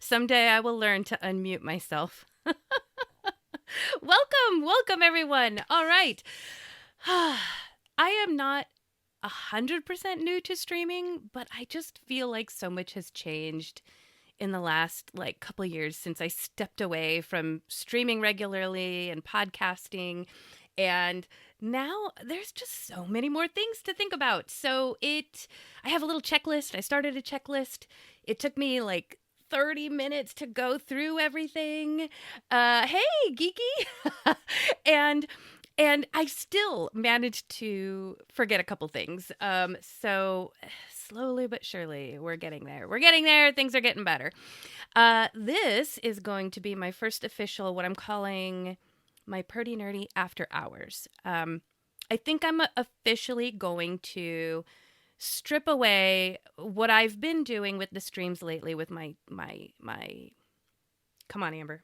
Someday I will learn to unmute myself. Welcome everyone. All right. I am not 100% new to streaming, but I just feel like so much has changed in the last couple years since I stepped away from streaming regularly and podcasting, and now there's just so many more things to think about. I have a little checklist. I started a checklist. It took me like 30 minutes to go through everything. Hey, geeky. and and I still managed to forget a couple things. So slowly but surely, we're getting there. We're getting there. Things are getting better. This is going to be my first official, what I'm calling my Perty Nerdy After Hours. I think I'm officially going to strip away what I've been doing with the streams lately with my come on, Amber,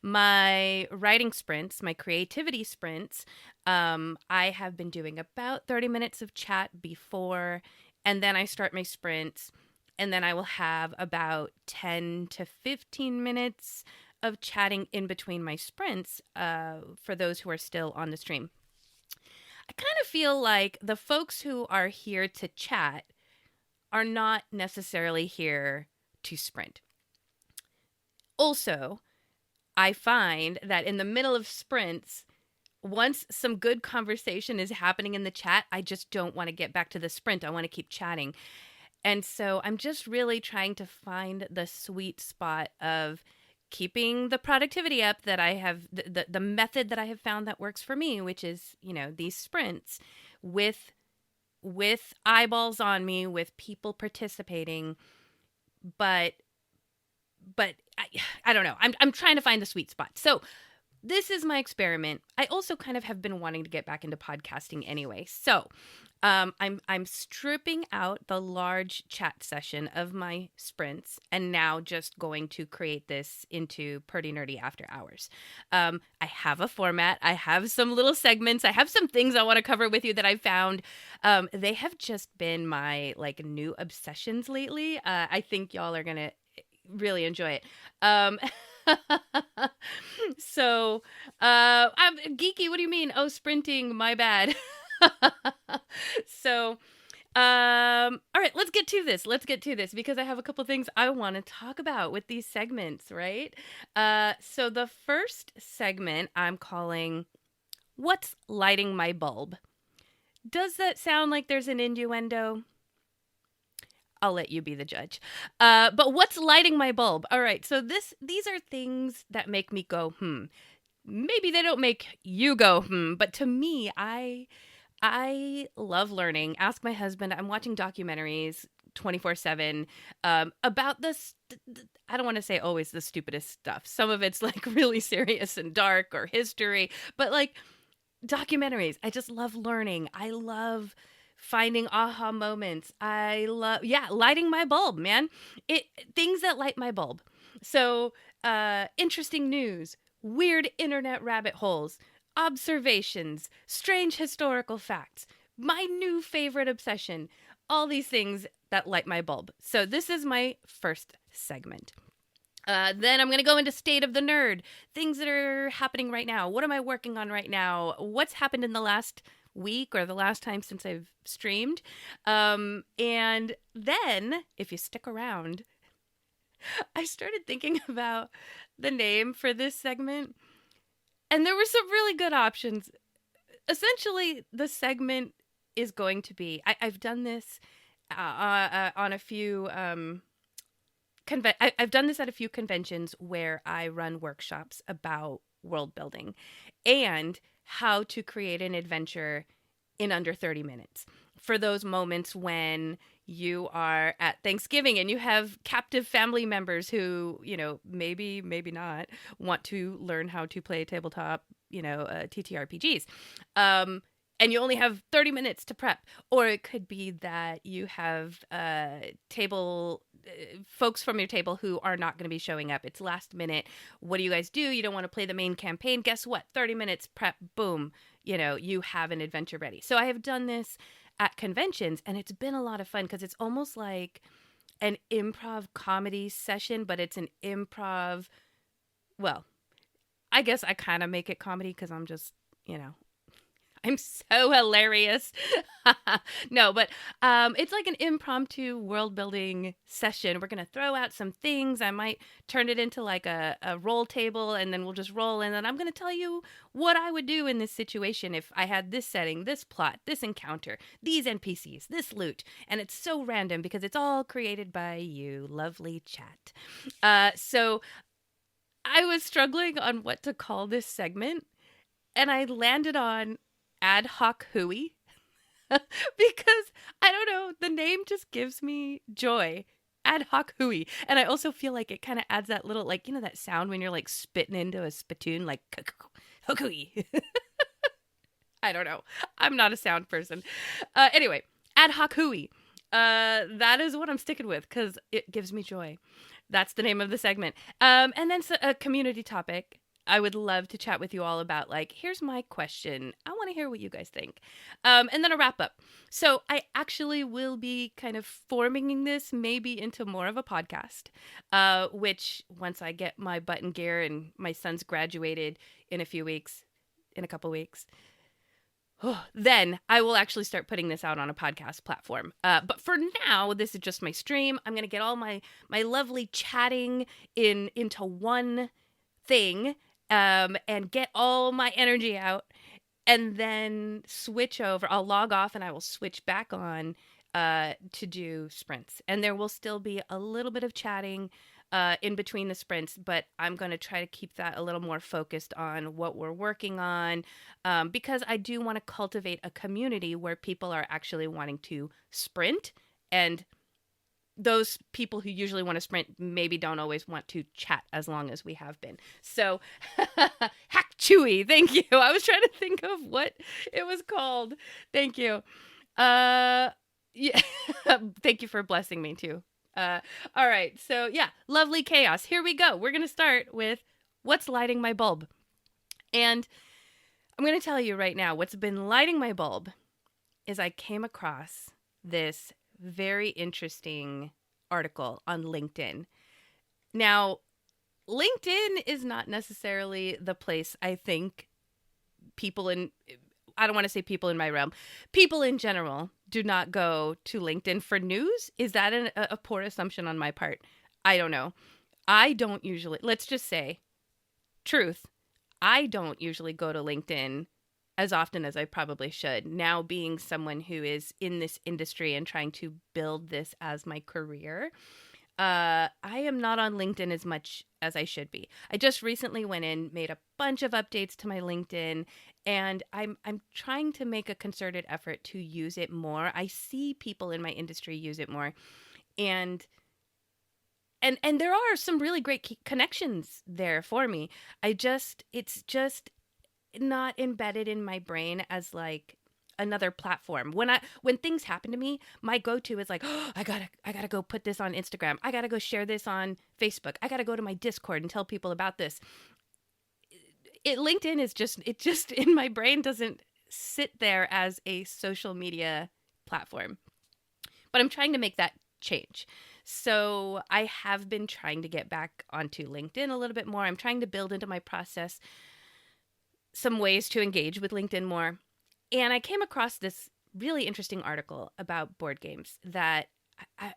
my writing sprints, my creativity sprints. I have been doing about 30 minutes of chat before, and then I start my sprints, and then I will have about 10 to 15 minutes of chatting in between my sprints for those who are still on the stream. I kind of feel like the folks who are here to chat are not necessarily here to sprint. Also, I find that in the middle of sprints, once some good conversation is happening in the chat, I just don't want to get back to the sprint. I want to keep chatting. And so I'm just really trying to find the sweet spot of keeping the productivity up that I have, the method that I have found that works for me, which is, these sprints with eyeballs on me, with people participating, but I don't know. I'm trying to find the sweet spot. So this is my experiment. I also kind of have been wanting to get back into podcasting anyway. So I'm stripping out the large chat session of my sprints and now just going to create this into Perty Nerdy After Hours. I have a format. I have some little segments. I have some things I want to cover with you that I found. They have just been my new obsessions lately. I think y'all are gonna really enjoy it. I'm geeky. What do you mean? Oh, sprinting. My bad. So, all right, let's get to this. Because I have a couple things I want to talk about with these segments, right? So the first segment I'm calling What's Lighting My Bulb? Does that sound like there's an innuendo? I'll let you be the judge. But what's lighting my bulb? All right, so these are things that make me go, Maybe they don't make you go, but to me, I love learning. Ask my husband. I'm watching documentaries 24/7 about this. I don't want to say always the stupidest stuff. Some of it's really serious and dark or history, but documentaries. I just love learning. I love finding aha moments. I love, lighting my bulb, man. Things that light my bulb. So, interesting news, weird internet rabbit holes, observations, strange historical facts, my new favorite obsession, all these things that light my bulb. So this is my first segment. Then I'm going to go into State of the Nerd, things that are happening right now. What am I working on right now? What's happened in the last week or the last time since I've streamed? And then, if you stick around, I started thinking about the name for this segment, and there were some really good options. Essentially, the segment is going to be, I've done this on a few... I've done this at a few conventions where I run workshops about world building and how to create an adventure in under 30 minutes. For those moments when you are at Thanksgiving and you have captive family members who, maybe not want to learn how to play tabletop, TTRPGs. And you only have 30 minutes to prep. Or it could be that you have folks from your table who are not going to be showing up. It's last minute. What do you guys do? You don't want to play the main campaign. Guess what? 30 minutes prep, boom, you have an adventure ready. So I have done this at conventions, and it's been a lot of fun because it's almost like an improv comedy session, but it's an improv, well, I guess I kind of make it comedy because I'm just, I'm so hilarious. No, but it's like an impromptu world building session. We're going to throw out some things. I might turn it into like a roll table, and then we'll just roll. And then I'm going to tell you what I would do in this situation if I had this setting, this plot, this encounter, these NPCs, this loot. And it's so random because it's all created by you, lovely chat. So I was struggling on what to call this segment, and I landed on ad hoc hooey because I don't know, the name just gives me joy. Ad hoc hooey. And I also feel like it kind of adds that little, like, that sound when you're like spitting into a spittoon, like hooey. I don't know. I'm not a sound person. Anyway, ad hoc hooey. That is what I'm sticking with because it gives me joy. That's the name of the segment. And then a community topic. I would love to chat with you all about, like, here's my question. I want to hear what you guys think. And then a wrap up. So I actually will be kind of forming this maybe into more of a podcast, which once I get my butt in gear and my son's graduated in a couple weeks, then I will actually start putting this out on a podcast platform. But for now, this is just my stream. I'm going to get all my lovely chatting into one thing. And get all my energy out, and then switch over. I'll log off and I will switch back on to do sprints. And there will still be a little bit of chatting in between the sprints, but I'm going to try to keep that a little more focused on what we're working on because I do want to cultivate a community where people are actually wanting to sprint, and those people who usually want to sprint maybe don't always want to chat as long as we have been. So, hack chewy. Thank you. I was trying to think of what it was called. Thank you. Yeah. Thank you for blessing me too. All right. So yeah, lovely chaos. Here we go. We're going to start with what's lighting my bulb. And I'm going to tell you right now, what's been lighting my bulb is I came across this very interesting article on LinkedIn. Now, LinkedIn is not necessarily the place I think I don't want to say people in my realm, people in general do not go to LinkedIn for news. Is that a poor assumption on my part? I don't know. I don't usually, let's just say, truth, I don't usually go to LinkedIn as often as I probably should. Now being someone who is in this industry and trying to build this as my career, I am not on LinkedIn as much as I should be. I just recently went in, made a bunch of updates to my LinkedIn, and I'm trying to make a concerted effort to use it more. I see people in my industry use it more, and there are some really great connections there for me. It's just not embedded in my brain as like another platform. When things happen to me, my go-to is like, oh, I gotta go put this on Instagram. I gotta go share this on Facebook. I gotta go to my Discord and tell people about this. LinkedIn is just in my brain doesn't sit there as a social media platform. But I'm trying to make that change. So I have been trying to get back onto LinkedIn a little bit more. I'm trying to build into my process some ways to engage with LinkedIn more. And I came across this really interesting article about board games that I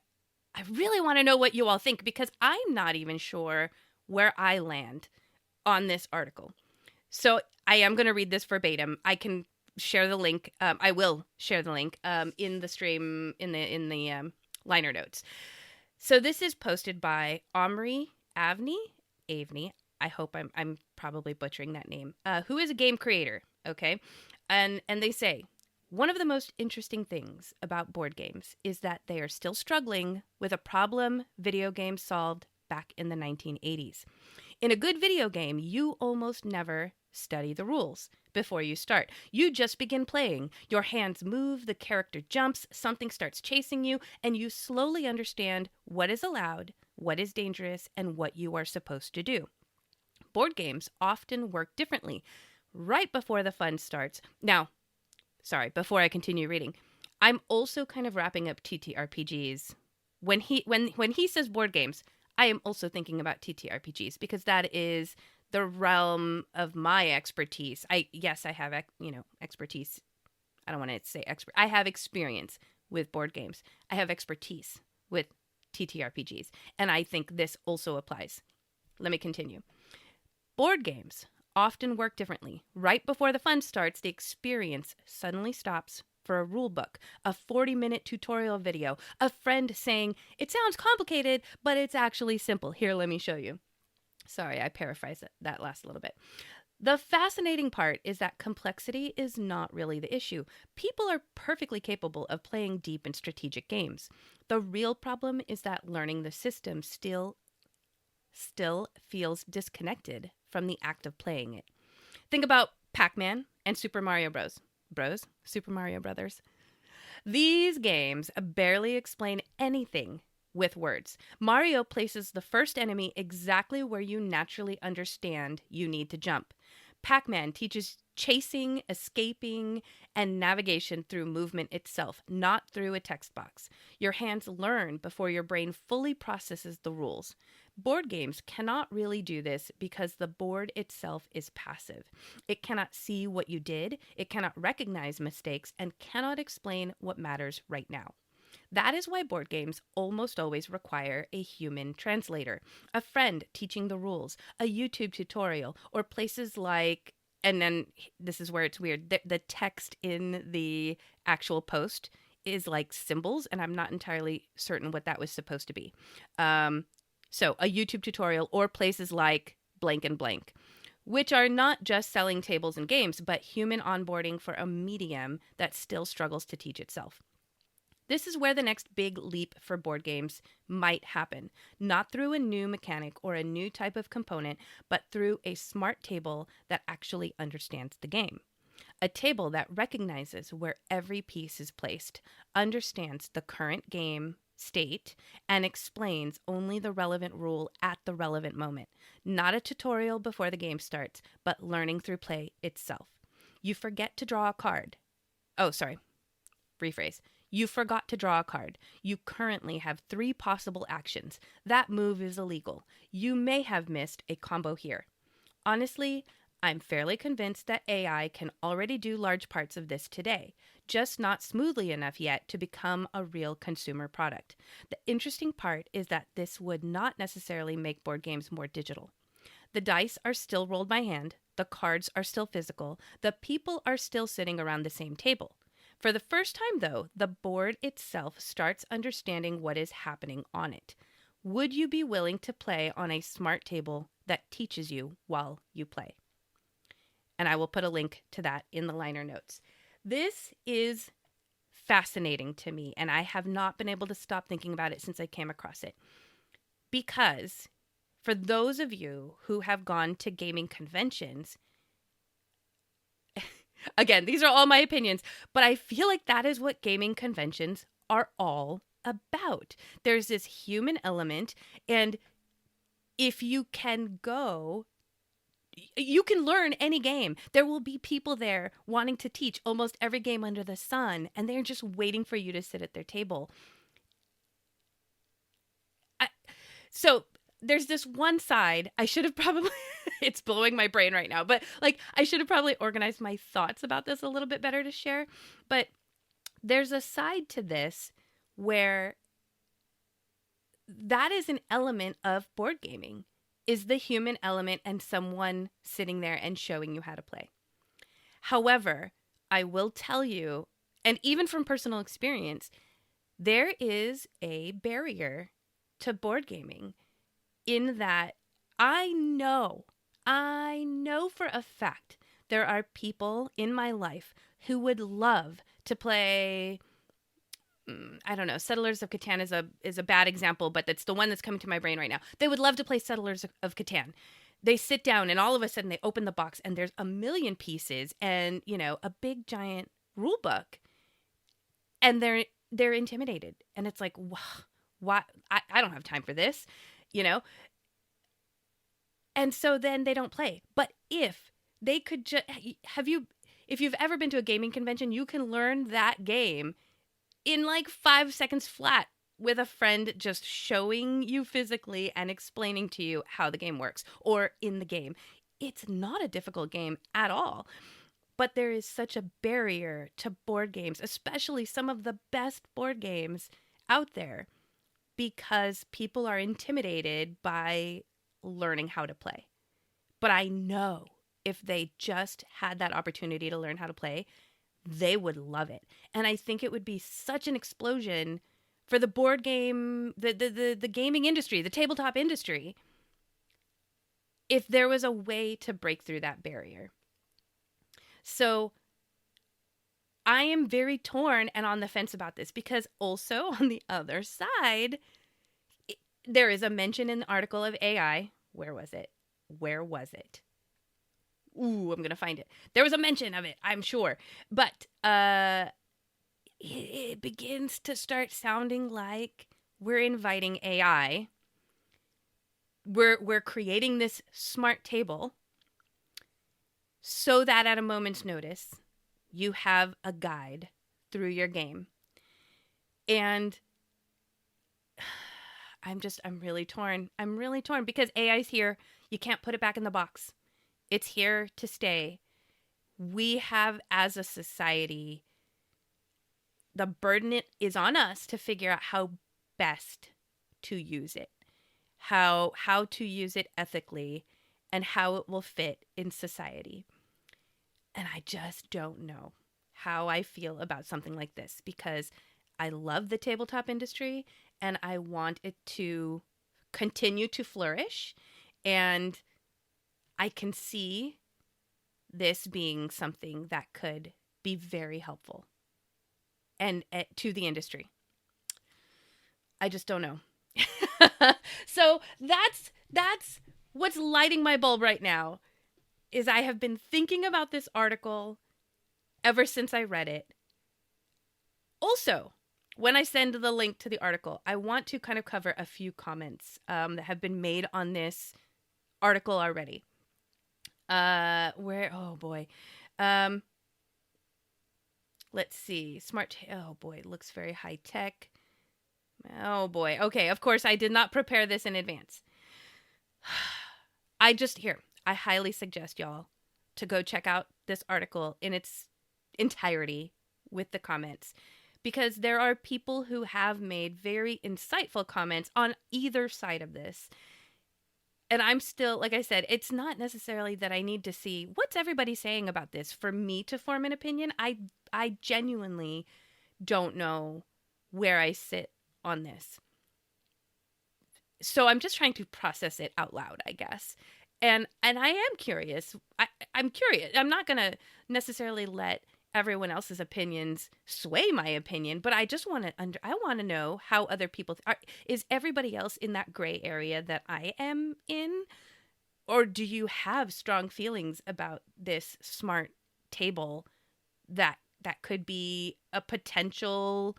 really want to know what you all think, because I'm not even sure where I land on this article. So I am going to read this verbatim. I can share the link. I will share the link in the stream, in the liner notes. So this is posted by Omri Avni. I hope I'm probably butchering that name. Who is a game creator, okay? And they say, one of the most interesting things about board games is that they are still struggling with a problem video games solved back in the 1980s. In a good video game, you almost never study the rules before you start. You just begin playing. Your hands move, the character jumps, something starts chasing you, and you slowly understand what is allowed, what is dangerous, and what you are supposed to do. Board games often work differently. Right before the fun starts. Now, sorry, before I continue reading, I'm also kind of wrapping up TTRPGs when he says board games, I am also thinking about TTRPGs because that is the realm of my expertise. I have expertise. I don't want to say expert. I have experience with board games. I have expertise with TTRPGs, and I think this also applies. Let me continue. Board games often work differently. Right before the fun starts, the experience suddenly stops for a rule book, a 40-minute tutorial video, a friend saying, "It sounds complicated, but it's actually simple. Here, let me show you." Sorry, I paraphrased that last little bit. The fascinating part is that complexity is not really the issue. People are perfectly capable of playing deep and strategic games. The real problem is that learning the system still feels disconnected from the act of playing it. Think about Pac-Man and Super Mario Bros. Super Mario Brothers. These games barely explain anything with words. Mario places the first enemy exactly where you naturally understand you need to jump. Pac-Man teaches chasing, escaping, and navigation through movement itself, not through a text box. Your hands learn before your brain fully processes the rules. Board games cannot really do this because the board itself is passive. It cannot see what you did, it cannot recognize mistakes, and cannot explain what matters right now. That is why board games almost always require a human translator, a friend teaching the rules, a YouTube tutorial, or places like, and then this is where it's weird, the text in the actual post is like symbols, and I'm not entirely certain what that was supposed to be. So a YouTube tutorial or places like blank and blank, which are not just selling tables and games, but human onboarding for a medium that still struggles to teach itself. This is where the next big leap for board games might happen, not through a new mechanic or a new type of component, but through a smart table that actually understands the game. A table that recognizes where every piece is placed, understands the current game state, and explains only the relevant rule at the relevant moment. Not a tutorial before the game starts, but learning through play itself. You forget to draw a card. Rephrase. You forgot to draw a card. You currently have 3 possible actions. That move is illegal. You may have missed a combo here. Honestly, I'm fairly convinced that AI can already do large parts of this today, just not smoothly enough yet to become a real consumer product. The interesting part is that this would not necessarily make board games more digital. The dice are still rolled by hand, the cards are still physical, the people are still sitting around the same table. For the first time, though, the board itself starts understanding what is happening on it. Would you be willing to play on a smart table that teaches you while you play? And I will put a link to that in the liner notes. This is fascinating to me, and I have not been able to stop thinking about it since I came across it. Because for those of you who have gone to gaming conventions, again, these are all my opinions, but I feel like that is what gaming conventions are all about. There's this human element, and if you can go, you can learn any game. There will be people there wanting to teach almost every game under the sun, and they're just waiting for you to sit at their table. So there's this one side. I should have probably, it's blowing my brain right now, but like I should have probably organized my thoughts about this a little bit better to share. But there's a side to this where that is an element of board gaming, is the human element and someone sitting there and showing you how to play. However, I will tell you, and even from personal experience, there is a barrier to board gaming in that I know for a fact there are people in my life who would love to play, I don't know, Settlers of Catan is a bad example, but that's the one that's coming to my brain right now. They would love to play Settlers of Catan. They sit down and all of a sudden they open the box and there's a million pieces and, you know, a big giant rule book. And they're intimidated. And it's like, why? I don't have time for this, you know? And so then they don't play. But if they could just, if you've ever been to a gaming convention, you can learn that game in like 5 seconds flat with a friend just showing you physically and explaining to you how the game works or in the game. It's not a difficult game at all. But there is such a barrier to board games, especially some of the best board games out there, because people are intimidated by learning how to play. But I know if they just had that opportunity to learn how to play, they would love it. And I think it would be such an explosion for the board game, the gaming industry, the tabletop industry, if there was a way to break through that barrier. So I am very torn and on the fence about this, because also on the other side, there is a mention in the article of AI. Where was it? Ooh, I'm going to find it. There was a mention of it, I'm sure. But it begins to start sounding like we're inviting AI. We're creating this smart table so that at a moment's notice, you have a guide through your game. And I'm really torn. I'm really torn because AI's here. You can't put it back in the box. It's here to stay. We have, as a society, the burden is on us to figure out how best to use it, how to use it ethically, and how it will fit in society. And I just don't know how I feel about something like this, because I love the tabletop industry and I want it to continue to flourish. And I can see this being something that could be very helpful and to the industry. I just don't know. So that's what's lighting my bulb right now, is I have been thinking about this article ever since I read it. Also, when I send the link to the article, I want to kind of cover a few comments that have been made on this article already. Oh boy. Let's see. Oh boy, it looks very high tech. Oh boy. Okay, of course I did not prepare this in advance. I highly suggest y'all to go check out this article in its entirety with the comments, because there are people who have made very insightful comments on either side of this. And I'm still, like I said, it's not necessarily that I need to see what's everybody saying about this for me to form an opinion. I genuinely don't know where I sit on this. So I'm just trying to process it out loud, I guess. And I am curious. I'm curious. I'm not going to necessarily let everyone else's opinions sway my opinion, but I just want to I want to know how other people is everybody else in that gray area that I am in, or do you have strong feelings about this smart table that could be a potential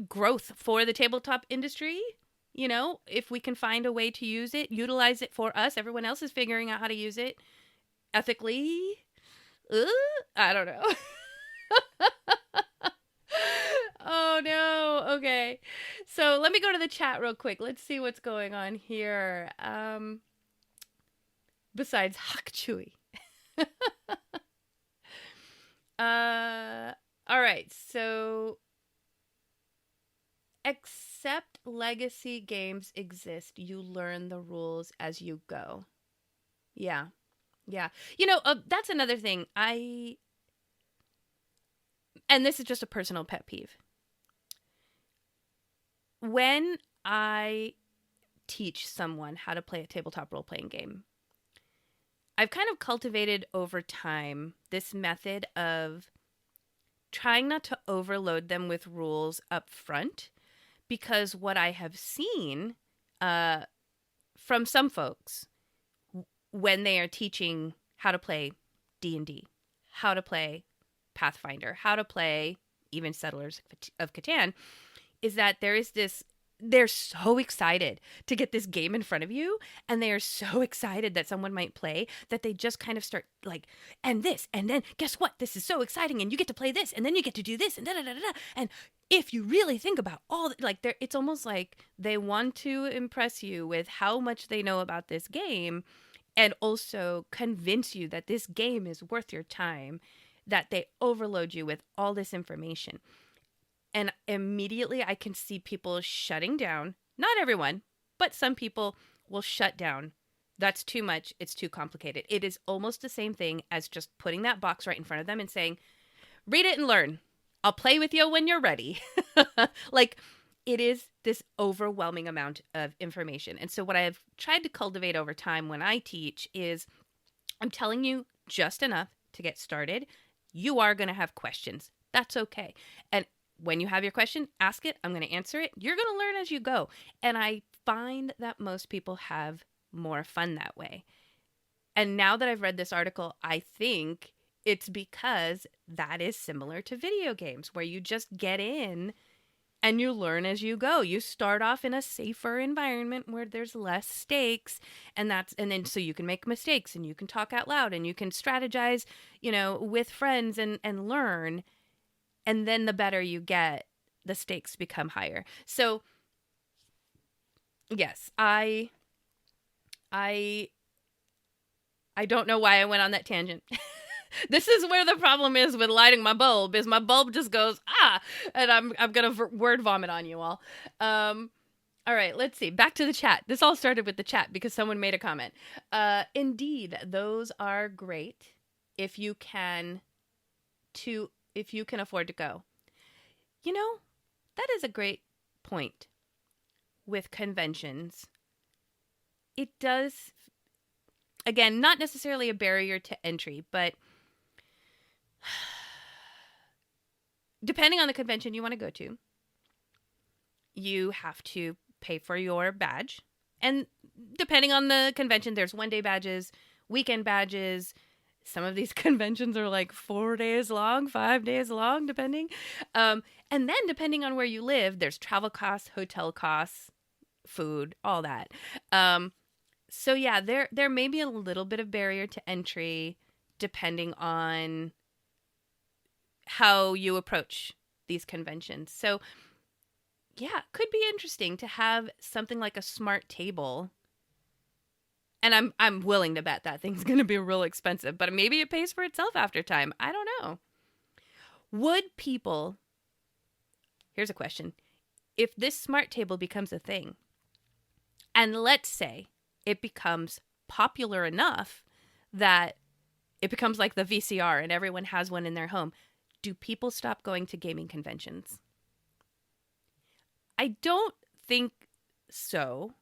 growth for the tabletop industry? You know, if we can find a way to utilize it for us, everyone else is figuring out how to use it ethically. I don't know. Oh no. Okay. So let me go to the chat real quick. Let's see what's going on here. Besides Hak Chewy. All right. So except legacy games exist, you learn the rules as you go. Yeah. Yeah. You know, that's another thing. And this is just a personal pet peeve. When I teach someone how to play a tabletop role-playing game, I've kind of cultivated over time this method of trying not to overload them with rules up front, because what I have seen from some folks when they are teaching how to play D&D, how to play Pathfinder, how to play even Settlers of Catan, is that they're so excited to get this game in front of you, and they are so excited that someone might play, that they just kind of start like, and this, and then guess what? This is so exciting, and you get to play this, and then you get to do this, and da-da-da-da-da. And if you really think about all, like, it's almost like they want to impress you with how much they know about this game and also convince you that this game is worth your time, that they overload you with all this information. And immediately I can see people shutting down. Not everyone, but some people will shut down. That's too much. It's too complicated. It is almost the same thing as just putting that box right in front of them and saying, read it and learn. I'll play with you when you're ready. Like, it is this overwhelming amount of information. And so what I've tried to cultivate over time when I teach is I'm telling you just enough to get started. You are going to have questions. That's okay. And when you have your question, ask it. I'm going to answer it. You're going to learn as you go. And I find that most people have more fun that way. And now that I've read this article, I think it's because that is similar to video games, where you just get in and you learn as you go. You start off in a safer environment where there's less stakes, and then so you can make mistakes and you can talk out loud and you can strategize, with friends and learn. And then the better you get, the stakes become higher. So yes, I don't know why I went on that tangent. This is where the problem is with lighting my bulb, is my bulb just goes, and I'm going to word vomit on you all. All right, let's see. Back to the chat. This all started with the chat because someone made a comment. Indeed, those are great if you can afford to go. That is a great point with conventions. It does, again, not necessarily a barrier to entry, but depending on the convention you want to go to, you have to pay for your badge. And depending on the convention, there's 1-day badges, weekend badges. Some of these conventions are like 4 days long, 5 days long, depending. And then depending on where you live, there's travel costs, hotel costs, food, all that. So yeah, there may be a little bit of barrier to entry depending on how you approach these conventions. So yeah, could be interesting to have something like a smart table. And I'm willing to bet that thing's going to be real expensive, but maybe it pays for itself after time. I don't know. Here's a question. If this smart table becomes a thing, and let's say it becomes popular enough that it becomes like the VCR and everyone has one in their home, do people stop going to gaming conventions? I don't think so.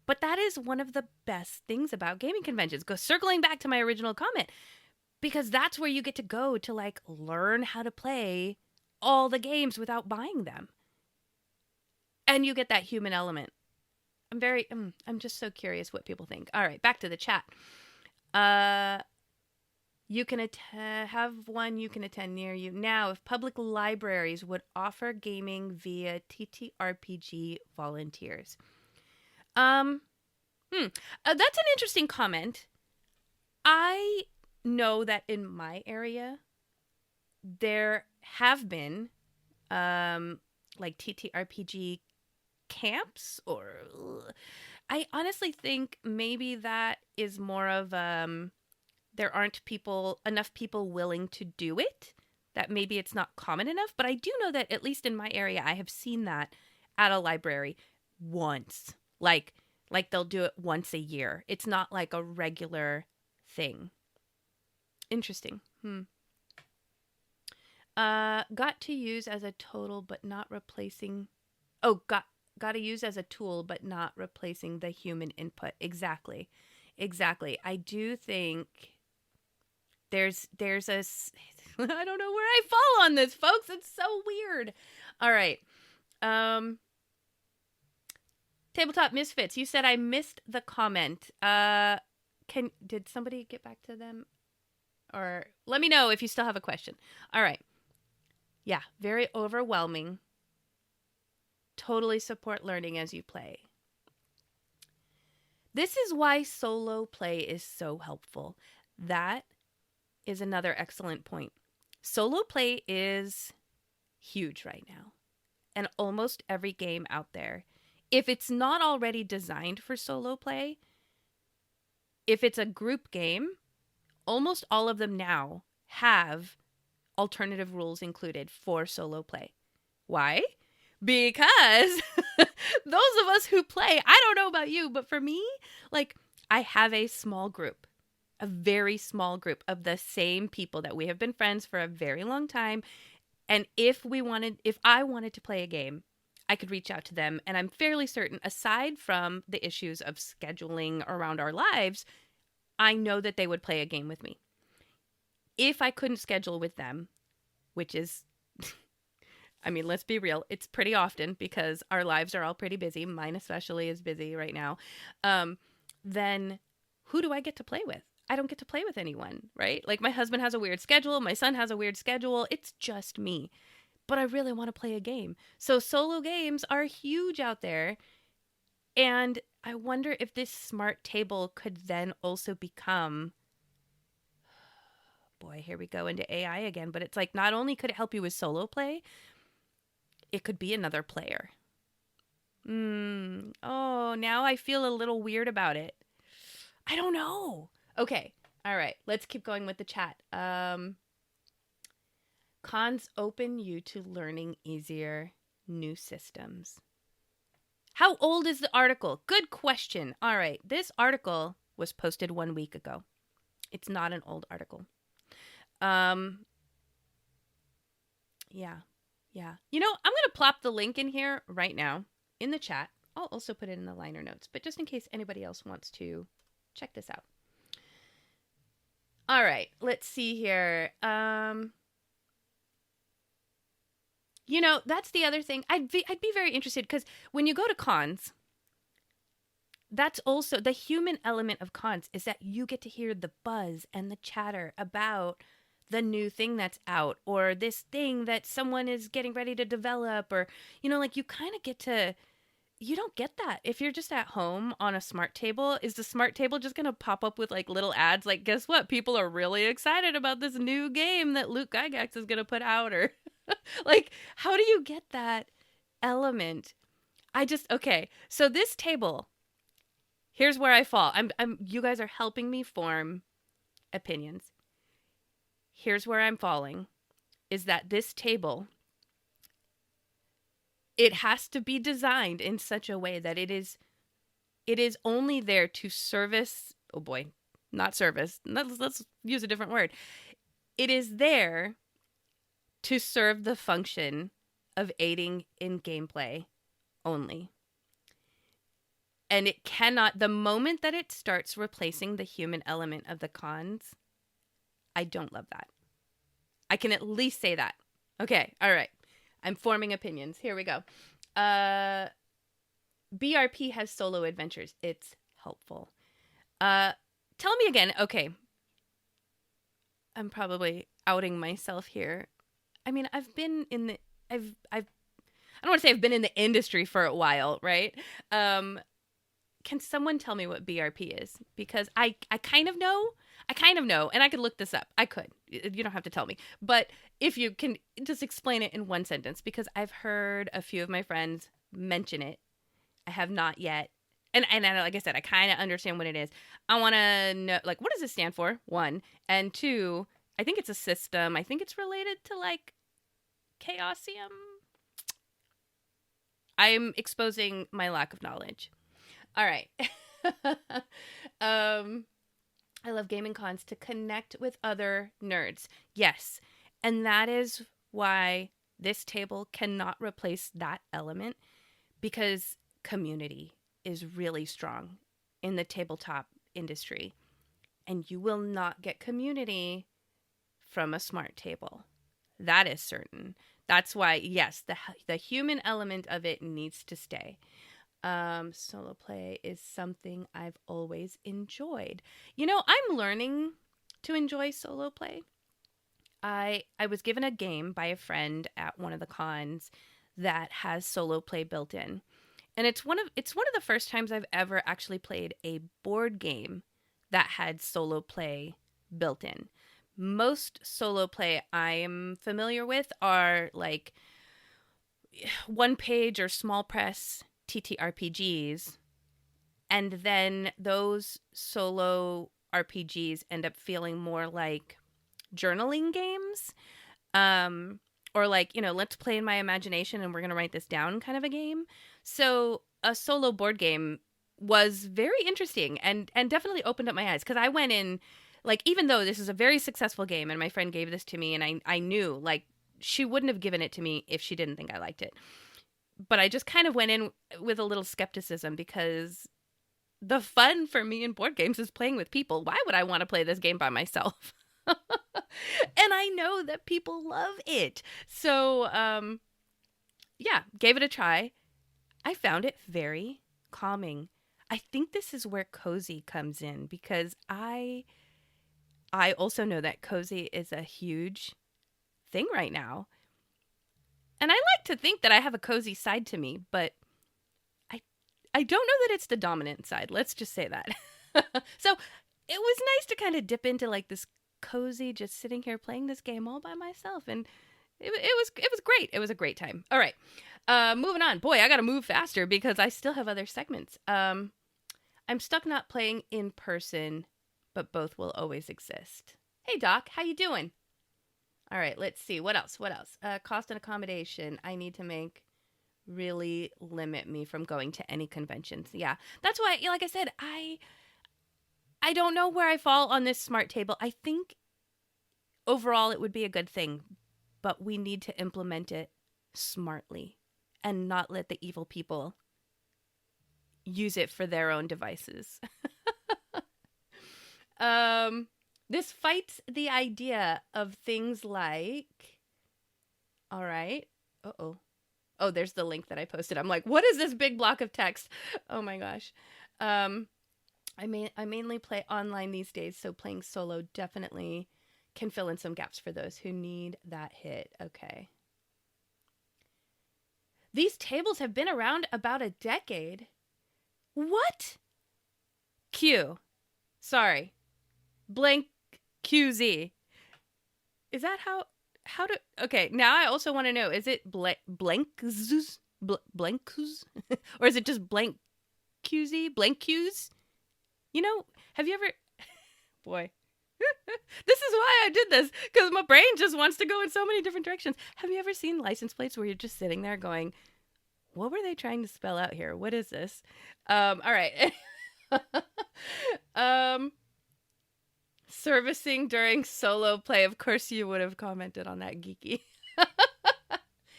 But that is one of the best things about gaming conventions. Circling back to my original comment, because that's where you get to go to like learn how to play all the games without buying them. And you get that human element. I'm just so curious what people think. All right, back to the chat. You can have one you can attend near you. Now, if public libraries would offer gaming via TTRPG volunteers. That's an interesting comment. I know that in my area, there have been, like TTRPG camps, or I honestly think maybe that is more of, there aren't enough people willing to do it, that maybe it's not common enough. But I do know that at least in my area, I have seen that at a library once. Like they'll do it once a year. It's not like a regular thing. Interesting. Got to use as a total, but not replacing. Oh, got to use as a tool, but not replacing the human input. Exactly. I do think there's a. I don't know where I fall on this, folks. It's so weird. All right. Tabletop Misfits, you said I missed the comment. Did somebody get back to them? Or let me know if you still have a question. All right. Yeah, very overwhelming. Totally support learning as you play. This is why solo play is so helpful. That is another excellent point. Solo play is huge right now. And almost every game out there, if it's not already designed for solo play, if it's a group game, almost all of them now have alternative rules included for solo play. Why? Because those of us who play, I don't know about you, but for me, like, I have a small group, a very small group of the same people that we have been friends for a very long time. And if I wanted to play a game, I could reach out to them. And I'm fairly certain, aside from the issues of scheduling around our lives, I know that they would play a game with me. If I couldn't schedule with them, which is, I mean, let's be real, it's pretty often because our lives are all pretty busy. Mine especially is busy right now. Then who do I get to play with? I don't get to play with anyone, right? Like, my husband has a weird schedule. My son has a weird schedule. It's just me. But I really want to play a game. So solo games are huge out there. And I wonder if this smart table could then also become, boy, here we go into AI again. But it's like, not only could it help you with solo play, it could be another player. Oh, now I feel a little weird about it. I don't know. Okay. All right. Let's keep going with the chat. Cons open you to learning easier new systems. How old is the article? Good question. All right. This article was posted 1 week ago. It's not an old article. Yeah. You know, I'm going to plop the link in here right now in the chat. I'll also put it in the liner notes, but just in case anybody else wants to check this out. All right, let's see here. You know, that's the other thing. I'd be very interested because when you go to cons, that's also the human element of cons is that you get to hear the buzz and the chatter about the new thing that's out or this thing that someone is getting ready to develop or, you know, like you kind of get to, you don't get that if you're just at home on a smart table. Is the smart table just going to pop up with like little ads like, guess what? People are really excited about this new game that Luke Gygax is going to put out, or like, how do you get that element? Okay. So this table, here's where I fall. You guys are helping me form opinions. Here's where I'm falling is that this table, it has to be designed in such a way that it is only there to service, oh boy, not service. Let's use a different word. It is there to serve the function of aiding in gameplay only. And it cannot, the moment that it starts replacing the human element of the cons, I don't love that. I can at least say that. Okay, all right. I'm forming opinions. Here we go. BRP has solo adventures. It's helpful. Tell me again. Okay. I'm probably outing myself here. I mean, I don't want to say I've been in the industry for a while, right? Can someone tell me what BRP is? Because I kind of know. And I could look this up. I could. You don't have to tell me. But if you can just explain it in one sentence, because I've heard a few of my friends mention it. I have not yet. And like I said, I kind of understand what it is. I want to know, like, what does it stand for? 1. And 2, I think it's a system. I think it's related to, like, Chaosium. I'm exposing my lack of knowledge. All right. I love gaming cons to connect with other nerds. Yes. And that is why this table cannot replace that element, because community is really strong in the tabletop industry. And you will not get community from a smart table. That is certain. That's why, yes, the human element of it needs to stay. Solo play is something I've always enjoyed. You know, I'm learning to enjoy solo play. I was given a game by a friend at one of the cons that has solo play built in. And it's one of the first times I've ever actually played a board game that had solo play built in. Most solo play I'm familiar with are like one page or small press TTRPGs, and then those solo RPGs end up feeling more like journaling games, or like, let's play in my imagination and we're going to write this down kind of a game. So a solo board game was very interesting and definitely opened up my eyes, because I went in, like, even though this is a very successful game and my friend gave this to me, and I knew, like, she wouldn't have given it to me if she didn't think I liked it. But I just kind of went in with a little skepticism, because the fun for me in board games is playing with people. Why would I want to play this game by myself? And I know that people love it. So, yeah, gave it a try. I found it very calming. I think this is where cozy comes in, because I also know that cozy is a huge thing right now. And I like to think that I have a cozy side to me, but I don't know that it's the dominant side. Let's just say that. So it was nice to kind of dip into like this cozy, just sitting here playing this game all by myself, and it was great. It was a great time. All right, moving on. Boy, I gotta move faster because I still have other segments. I'm stuck not playing in person, but both will always exist. Hey Doc, how you doing? All right, let's see. What else? Cost and accommodation. I need to make really limit me from going to any conventions. Yeah, that's why, like I said, I don't know where I fall on this smart table. I think overall it would be a good thing, but we need to implement it smartly and not let the evil people use it for their own devices. This fights the idea of things like, all right. Uh-oh. Oh, there's the link that I posted. I'm like, what is this big block of text? Oh my gosh. I mainly play online these days, so playing solo definitely can fill in some gaps for those who need that hit. Okay. These tables have been around about a decade. What? Q. Sorry. Blank QZ. Is that how to... Okay, now I also want to know, is it blankz? Blankz? Or is it just blank QZ? Blank Q's? Have you ever... Boy. This is why I did this, because my brain just wants to go in so many different directions. Have you ever seen license plates where you're just sitting there going, what were they trying to spell out here? What is this? All right. Servicing during solo play. Of course you would have commented on that, geeky.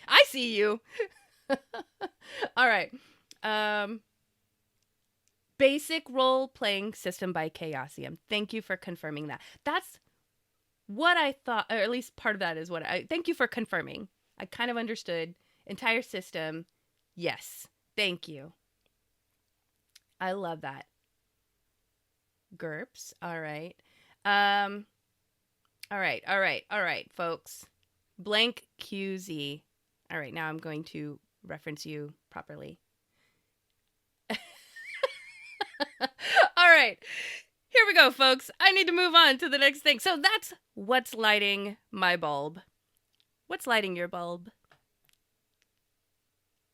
I see you. All right. Basic role-playing system by Chaosium. Thank you for confirming that. That's what I thought, or at least part of that is what I... Thank you for confirming. I kind of understood. Entire system. Yes. Thank you. I love that. GURPS. All right. All right, folks. Blank QZ. All right, now I'm going to reference you properly. All right, here we go, folks. I need to move on to the next thing. So that's what's lighting my bulb. What's lighting your bulb?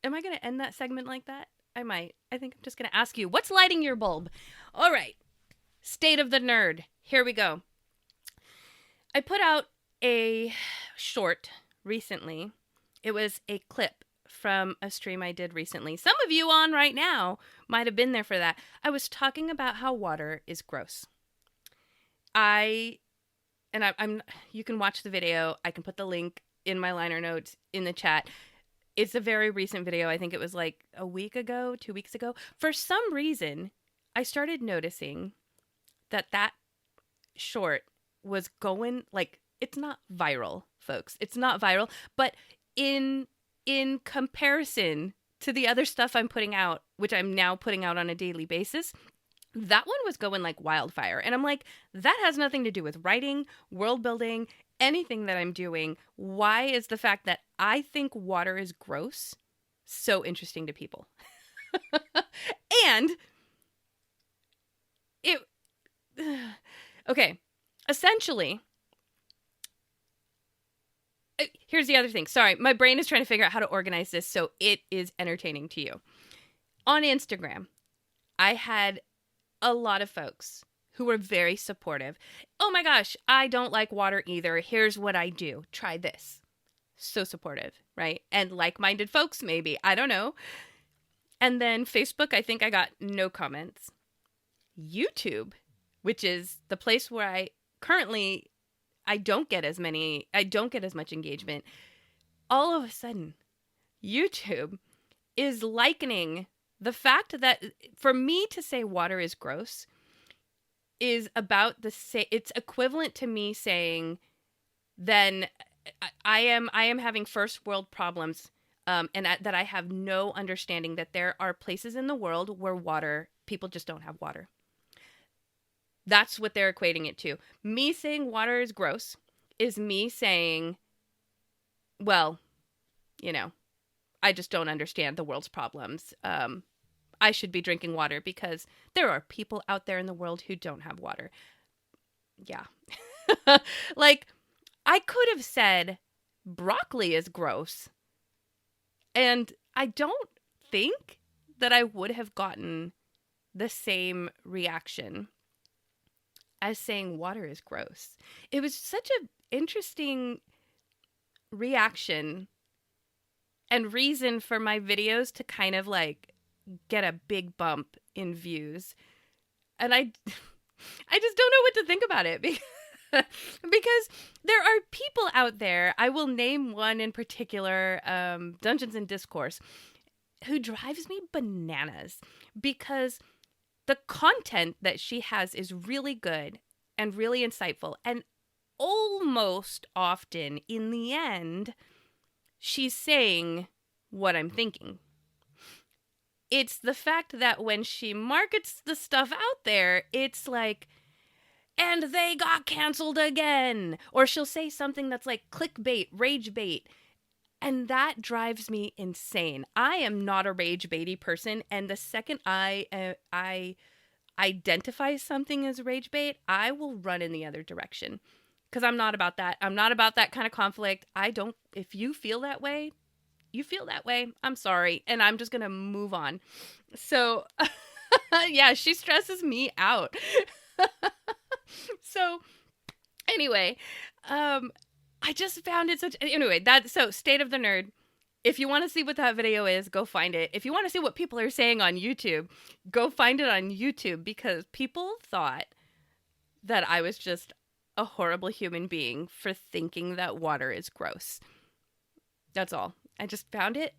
Am I going to end that segment like that? I might. I think I'm just going to ask you, what's lighting your bulb? All right, State of the Nerd. Here we go. I put out a short recently. It was a clip from a stream I did recently. Some of you on right now might have been there for that. I was talking about how water is gross. I'm you can watch the video. I can put the link in my liner notes in the chat. It's a very recent video. I think it was like a week ago, 2 weeks ago. For some reason, I started noticing that short was going, like, it's not viral, folks. It's not viral, but in comparison to the other stuff I'm putting out, which I'm now putting out on a daily basis, that one was going like wildfire. And I'm like, that has nothing to do with writing, world building, anything that I'm doing. Why is the fact that I think water is gross so interesting to people? And it... Okay, essentially, here's the other thing. Sorry, my brain is trying to figure out how to organize this so it is entertaining to you. On Instagram, I had a lot of folks who were very supportive. Oh my gosh, I don't like water either. Here's what I do. Try this. So supportive, right? And like-minded folks, maybe. I don't know. And then Facebook, I think I got no comments. YouTube, which is the place where I don't get as much engagement. All of a sudden, YouTube is likening the fact that for me to say water is gross is about it's equivalent to me saying then I am having first world problems, and that I have no understanding that there are places in the world where people just don't have water. That's what they're equating it to. Me saying water is gross is me saying, well, I just don't understand the world's problems. I should be drinking water because there are people out there in the world who don't have water. Yeah. Like, I could have said broccoli is gross, and I don't think that I would have gotten the same reaction as saying water is gross. It was such an interesting reaction and reason for my videos to kind of like get a big bump in views. And I just don't know what to think about it because there are people out there, I will name one in particular, Dungeons and Discourse, who drives me bananas because the content that she has is really good and really insightful. And almost often, in the end, she's saying what I'm thinking. It's the fact that when she markets the stuff out there, it's like, and they got canceled again. Or she'll say something that's like clickbait, rage bait. And that drives me insane. I am not a rage baity person. And the second I identify something as rage bait, I will run in the other direction. Because I'm not about that. I'm not about that kind of conflict. If you feel that way, you feel that way. I'm sorry. And I'm just going to move on. So, yeah, she stresses me out. So, anyway, I just found it so State of the Nerd. If you want to see what that video is, go find it. If you want to see what people are saying on YouTube, go find it on YouTube because people thought that I was just a horrible human being for thinking that water is gross. That's all. I just found it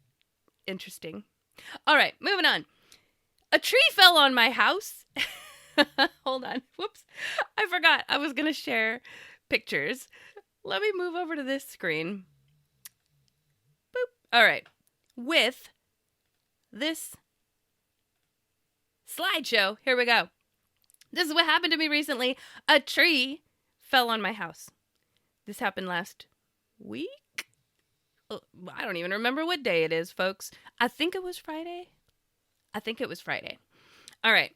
interesting. All right, moving on. A tree fell on my house. Hold on. Whoops. I forgot I was going to share pictures. Let me move over to this screen. Boop. All right. With this slideshow, here we go. This is what happened to me recently. A tree fell on my house. This happened last week. I don't even remember what day it is, folks. I think it was Friday. All right.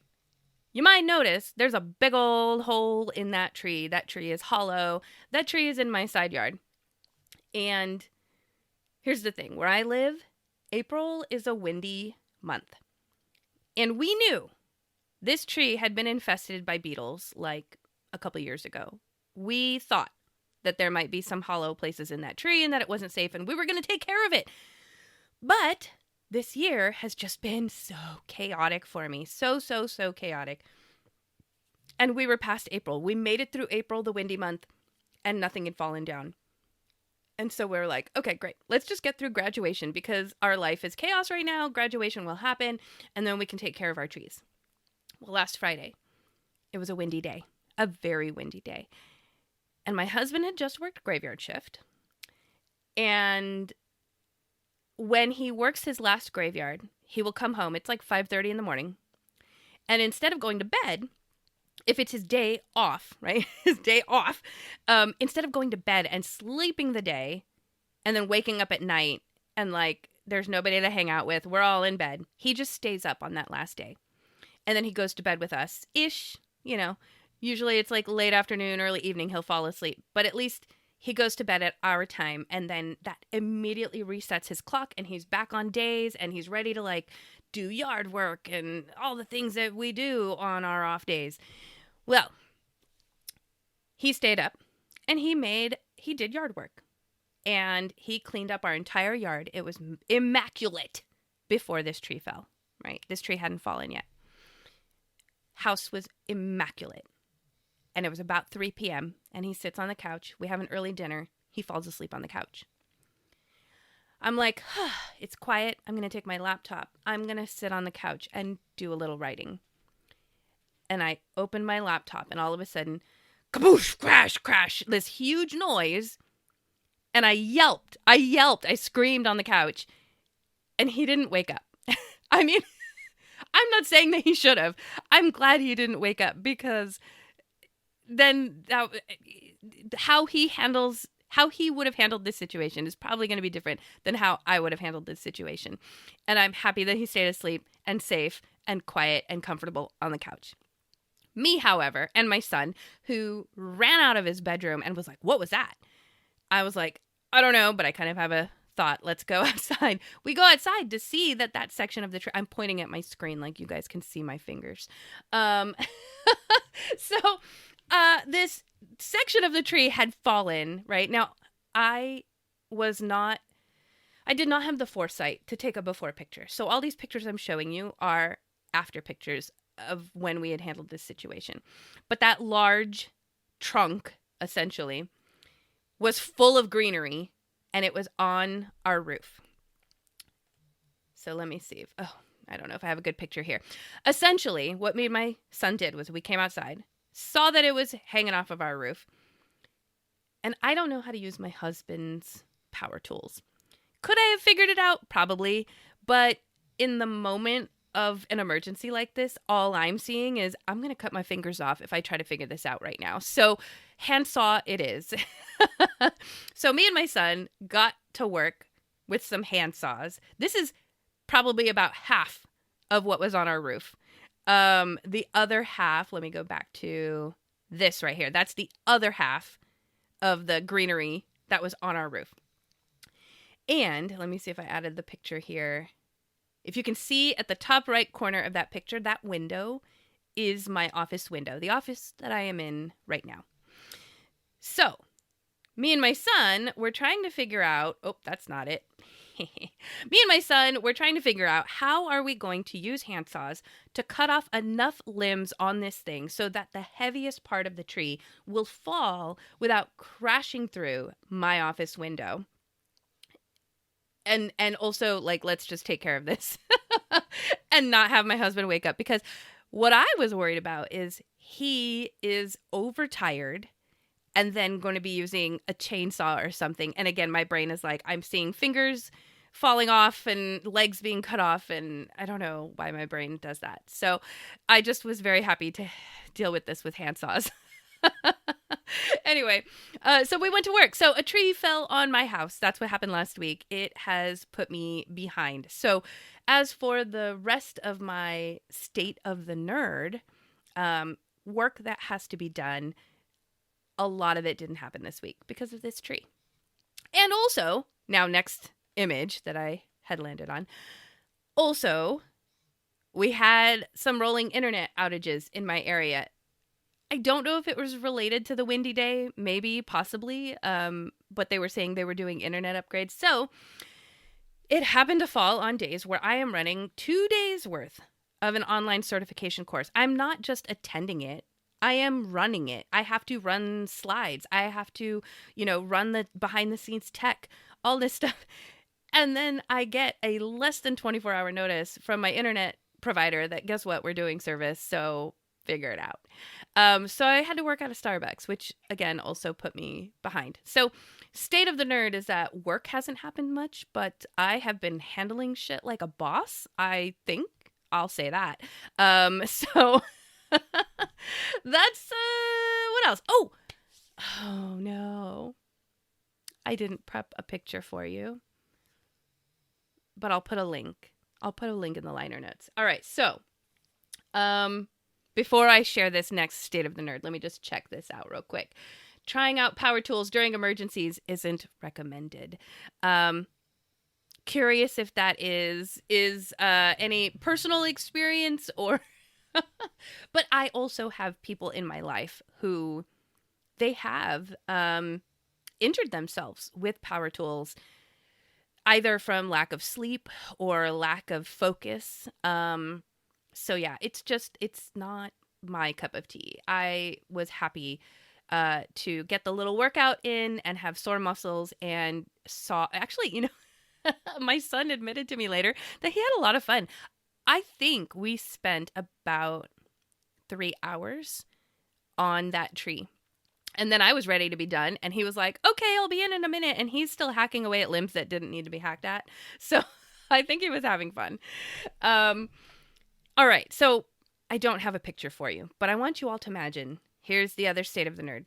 You might notice there's a big old hole in that tree. That tree is hollow. That tree is in my side yard. And here's the thing. Where I live, April is a windy month. And we knew this tree had been infested by beetles like a couple years ago. We thought that there might be some hollow places in that tree and that it wasn't safe and we were going to take care of it. But this year has just been so chaotic for me. So chaotic. And we were past April. We made it through April, the windy month, and nothing had fallen down. And so we were like, okay, great. Let's just get through graduation because our life is chaos right now. Graduation will happen and then we can take care of our trees. Well, last Friday, it was a windy day, a very windy day. And my husband had just worked graveyard shift. And when he works his last graveyard, he will come home. It's like 5:30 in the morning. And instead of going to bed, if it's his day off, right? His day off, instead of going to bed and sleeping the day and then waking up at night and like there's nobody to hang out with, we're all in bed. He just stays up on that last day. And then he goes to bed with us-ish, Usually it's like late afternoon, early evening, he'll fall asleep. But at least he goes to bed at our time, and then that immediately resets his clock, and he's back on days, and he's ready to like do yard work and all the things that we do on our off days. Well, he stayed up and he did yard work, and he cleaned up our entire yard. It was immaculate before this tree fell, right? This tree hadn't fallen yet. House was immaculate. And it was about 3 p.m. and he sits on the couch. We have an early dinner. He falls asleep on the couch. I'm like, it's quiet. I'm going to take my laptop. I'm going to sit on the couch and do a little writing. And I opened my laptop, and all of a sudden, kaboosh, crash, crash, this huge noise. And I yelped. I screamed on the couch. And he didn't wake up. I mean, I'm not saying that he should have. I'm glad he didn't wake up, because then how he would have handled this situation is probably going to be different than how I would have handled this situation. And I'm happy that he stayed asleep and safe and quiet and comfortable on the couch. Me, however, and my son, who ran out of his bedroom and was like, "What was that?" I was like, "I don't know, but I kind of have a thought. Let's go outside." We go outside to see that section of the tree. I'm pointing at my screen like you guys can see my fingers. This section of the tree had fallen, right? Now, I did not have the foresight to take a before picture. So all these pictures I'm showing you are after pictures of when we had handled this situation. But that large trunk, essentially, was full of greenery, and it was on our roof. So let me see. I don't know if I have a good picture here. Essentially, what me and my son did was we came outside, saw that it was hanging off of our roof. And I don't know how to use my husband's power tools. Could I have figured it out? Probably. But in the moment of an emergency like this, all I'm seeing is I'm going to cut my fingers off if I try to figure this out right now. So handsaw it is. So me and my son got to work with some handsaws. This is probably about half of what was on our roof. The other half, let me go back to this right here. That's the other half of the greenery that was on our roof. And let me see if I added the picture here. If you can see at the top right corner of that picture, that window is my office window, the office that I am in right now. So me and my son were trying to figure out, that's not it. Me and my son were trying to figure out how are we going to use handsaws to cut off enough limbs on this thing so that the heaviest part of the tree will fall without crashing through my office window. And also, like, let's just take care of this and not have my husband wake up. Because what I was worried about is he is overtired and then going to be using a chainsaw or something. And again, my brain is like, I'm seeing fingers falling off and legs being cut off. And I don't know why my brain does that. So I just was very happy to deal with this with handsaws. Anyway, so we went to work. So a tree fell on my house. That's what happened last week. It has put me behind. So as for the rest of my state of the nerd, work that has to be done, a lot of it didn't happen this week because of this tree. And also, now next image that I had landed on, also, we had some rolling internet outages in my area. I don't know if it was related to the windy day, maybe, possibly, but they were saying they were doing internet upgrades. So it happened to fall on days where I am running 2 days worth of an online certification course. I'm not just attending it. I am running it. I have to run slides. I have to, run the behind the scenes tech, all this stuff. And then I get a less than 24-hour notice from my internet provider that, guess what, we're doing service. So figure it out. So I had to work at a Starbucks, which again also put me behind. So state of the nerd is that work hasn't happened much, but I have been handling shit like a boss. I think I'll say that. So that's what else? Oh no, I didn't prep a picture for you, but I'll put a link. I'll put a link in the liner notes. All right, so before I share this next state of the nerd, let me just check this out real quick. trying out power tools during emergencies isn't recommended. Curious if that is any personal experience or but I also have people in my life who they have injured themselves with power tools, either from lack of sleep or lack of focus. So yeah, it's not my cup of tea. I was happy to get the little workout in and have sore muscles, and my son admitted to me later that he had a lot of fun. I think we spent about 3 hours on that tree. And then I was ready to be done. And he was like, okay, I'll be in a minute. And he's still hacking away at limbs that didn't need to be hacked at. So I think he was having fun. All right. So I don't have a picture for you, but I want you all to imagine. Here's the other state of the nerd.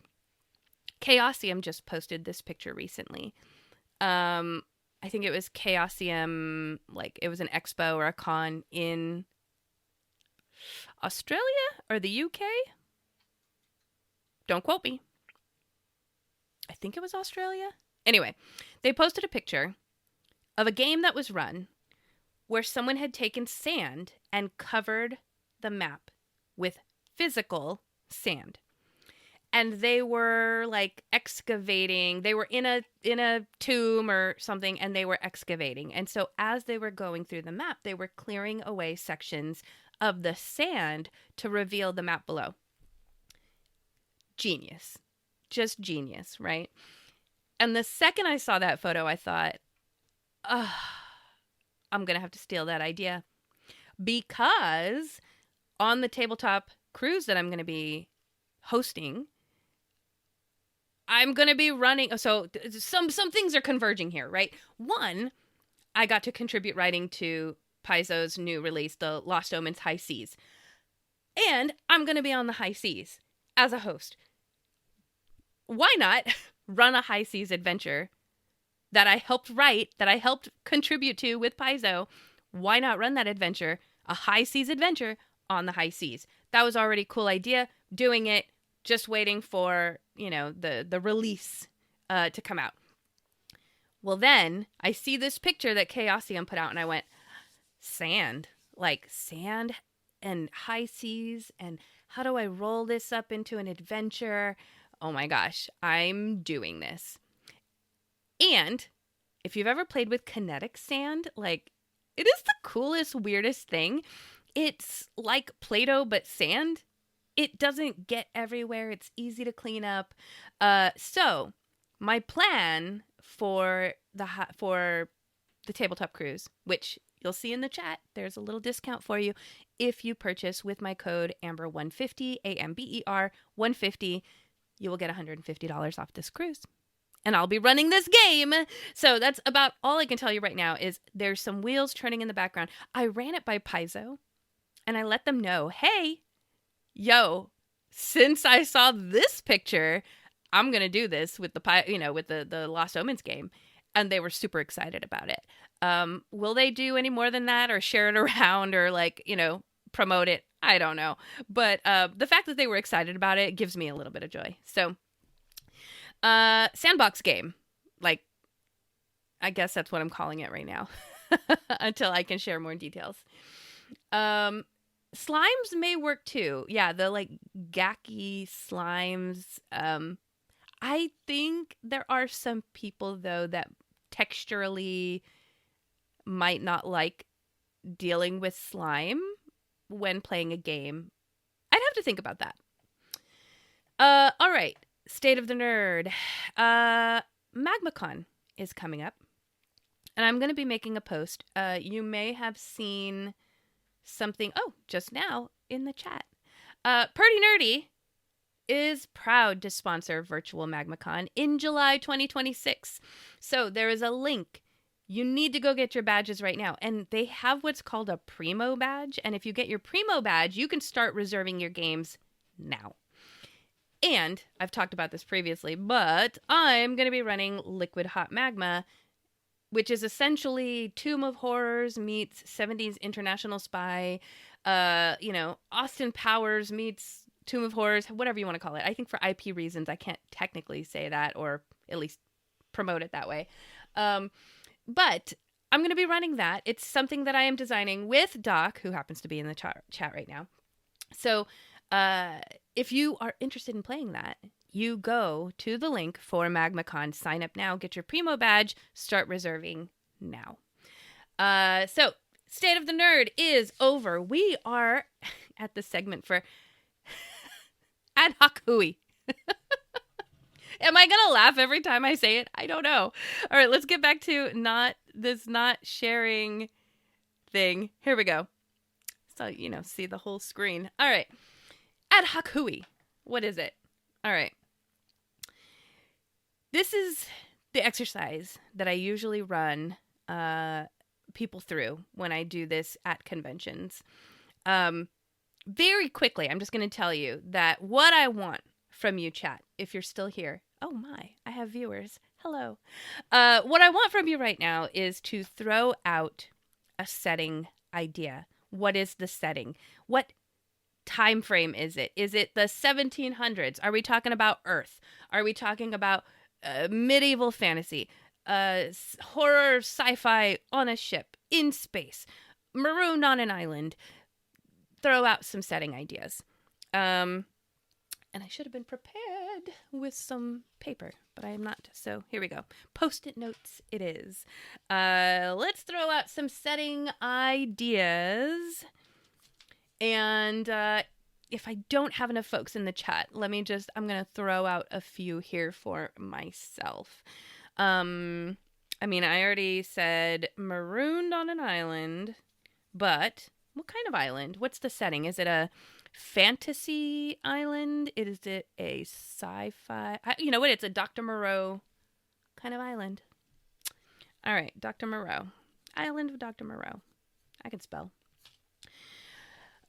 Chaosium just posted this picture recently. I think it was Chaosium, like it was an expo or a con in Australia or the UK. Don't quote me. I think it was Australia. Anyway, they posted a picture of a game that was run where someone had taken sand and covered the map with physical sand. And they were like excavating. They were in a tomb or something, and they were excavating. And so as they were going through the map, they were clearing away sections of the sand to reveal the map below. Genius. Just genius, right? And the second I saw that photo, I thought, I'm going to have to steal that idea. Because on the tabletop cruise that I'm going to be hosting, I'm going to be running. So some things are converging here, right? One, I got to contribute writing to Paizo's new release, The Lost Omens High Seas. And I'm going to be on the high seas as a host. Why not run a high seas adventure that I helped write, that I helped contribute to with Paizo? Why not run that adventure, a high seas adventure on the high seas? That was already a cool idea. Doing it, just waiting for, the release to come out. Well, then I see this picture that Chaosium put out, and I went, sand and high seas, and how do I roll this up into an adventure? Oh my gosh, I'm doing this. And if you've ever played with kinetic sand, like, it is the coolest, weirdest thing. It's like Play-Doh, but sand. It doesn't get everywhere. It's easy to clean up. So my plan for the tabletop cruise, which you'll see in the chat, there's a little discount for you if you purchase with my code AMBER150, AMBER 150. You will get $150 off this cruise. And I'll be running this game. So that's about all I can tell you right now is there's some wheels turning in the background. I ran it by Paizo, and I let them know, hey, since I saw this picture, I'm going to do this with the Lost Omens game. And they were super excited about it. Will they do any more than that or share it around or promote it? I don't know. But the fact that they were excited about it gives me a little bit of joy. So sandbox game. Like, I guess that's what I'm calling it right now until I can share more details. Slimes may work too. Yeah, the gacky slimes. I think there are some people though that texturally might not like dealing with slime when playing a game. I'd have to think about that. All right. State of the Nerd. MagmaCon is coming up. And I'm going to be making a post. You may have seen something, just now in the chat. Perty Nerdy is proud to sponsor virtual MagmaCon in July 2026. So there is a link. You need to go get your badges right now. And they have what's called a Primo badge. And if you get your Primo badge, you can start reserving your games now. And I've talked about this previously, but I'm going to be running Liquid Hot Magma, which is essentially Tomb of Horrors meets 70s International Spy, Austin Powers meets Tomb of Horrors, whatever you want to call it. I think for IP reasons, I can't technically say that, or at least promote it that way. But I'm going to be running that. It's something that I am designing with Doc, who happens to be in the chat right now. So if you are interested in playing that, you go to the link for MagmaCon, sign up now, get your Primo badge, start reserving now. So State of the Nerd is over. We are at the segment for Ad Hoc Hooey. Am I going to laugh every time I say it? I don't know. All right, let's get back to not sharing thing. Here we go. So, see the whole screen. All right. Ad Hoc Hooey. What is it? All right. This is the exercise that I usually run people through when I do this at conventions. Very quickly, I'm just going to tell you that what I want from you, chat, if you're still here. Oh my, I have viewers. Hello. What I want from you right now is to throw out a setting idea. What is the setting? What time frame is it? Is it the 1700s? Are we talking about Earth? Are we talking about medieval fantasy? Horror, sci-fi on a ship, in space, marooned on an island? Throw out some setting ideas. And I should have been prepared with some paper, but I am not. So here we go. Post-it notes it is. Let's throw out some setting ideas. And if I don't have enough folks in the chat, I'm going to throw out a few here for myself. I already said marooned on an island, but what kind of island? What's the setting? Is it a fantasy island? Is it a sci-fi? You know what? It's a Dr. Moreau kind of island. All right, Dr. Moreau. Island of Dr. Moreau. I can spell.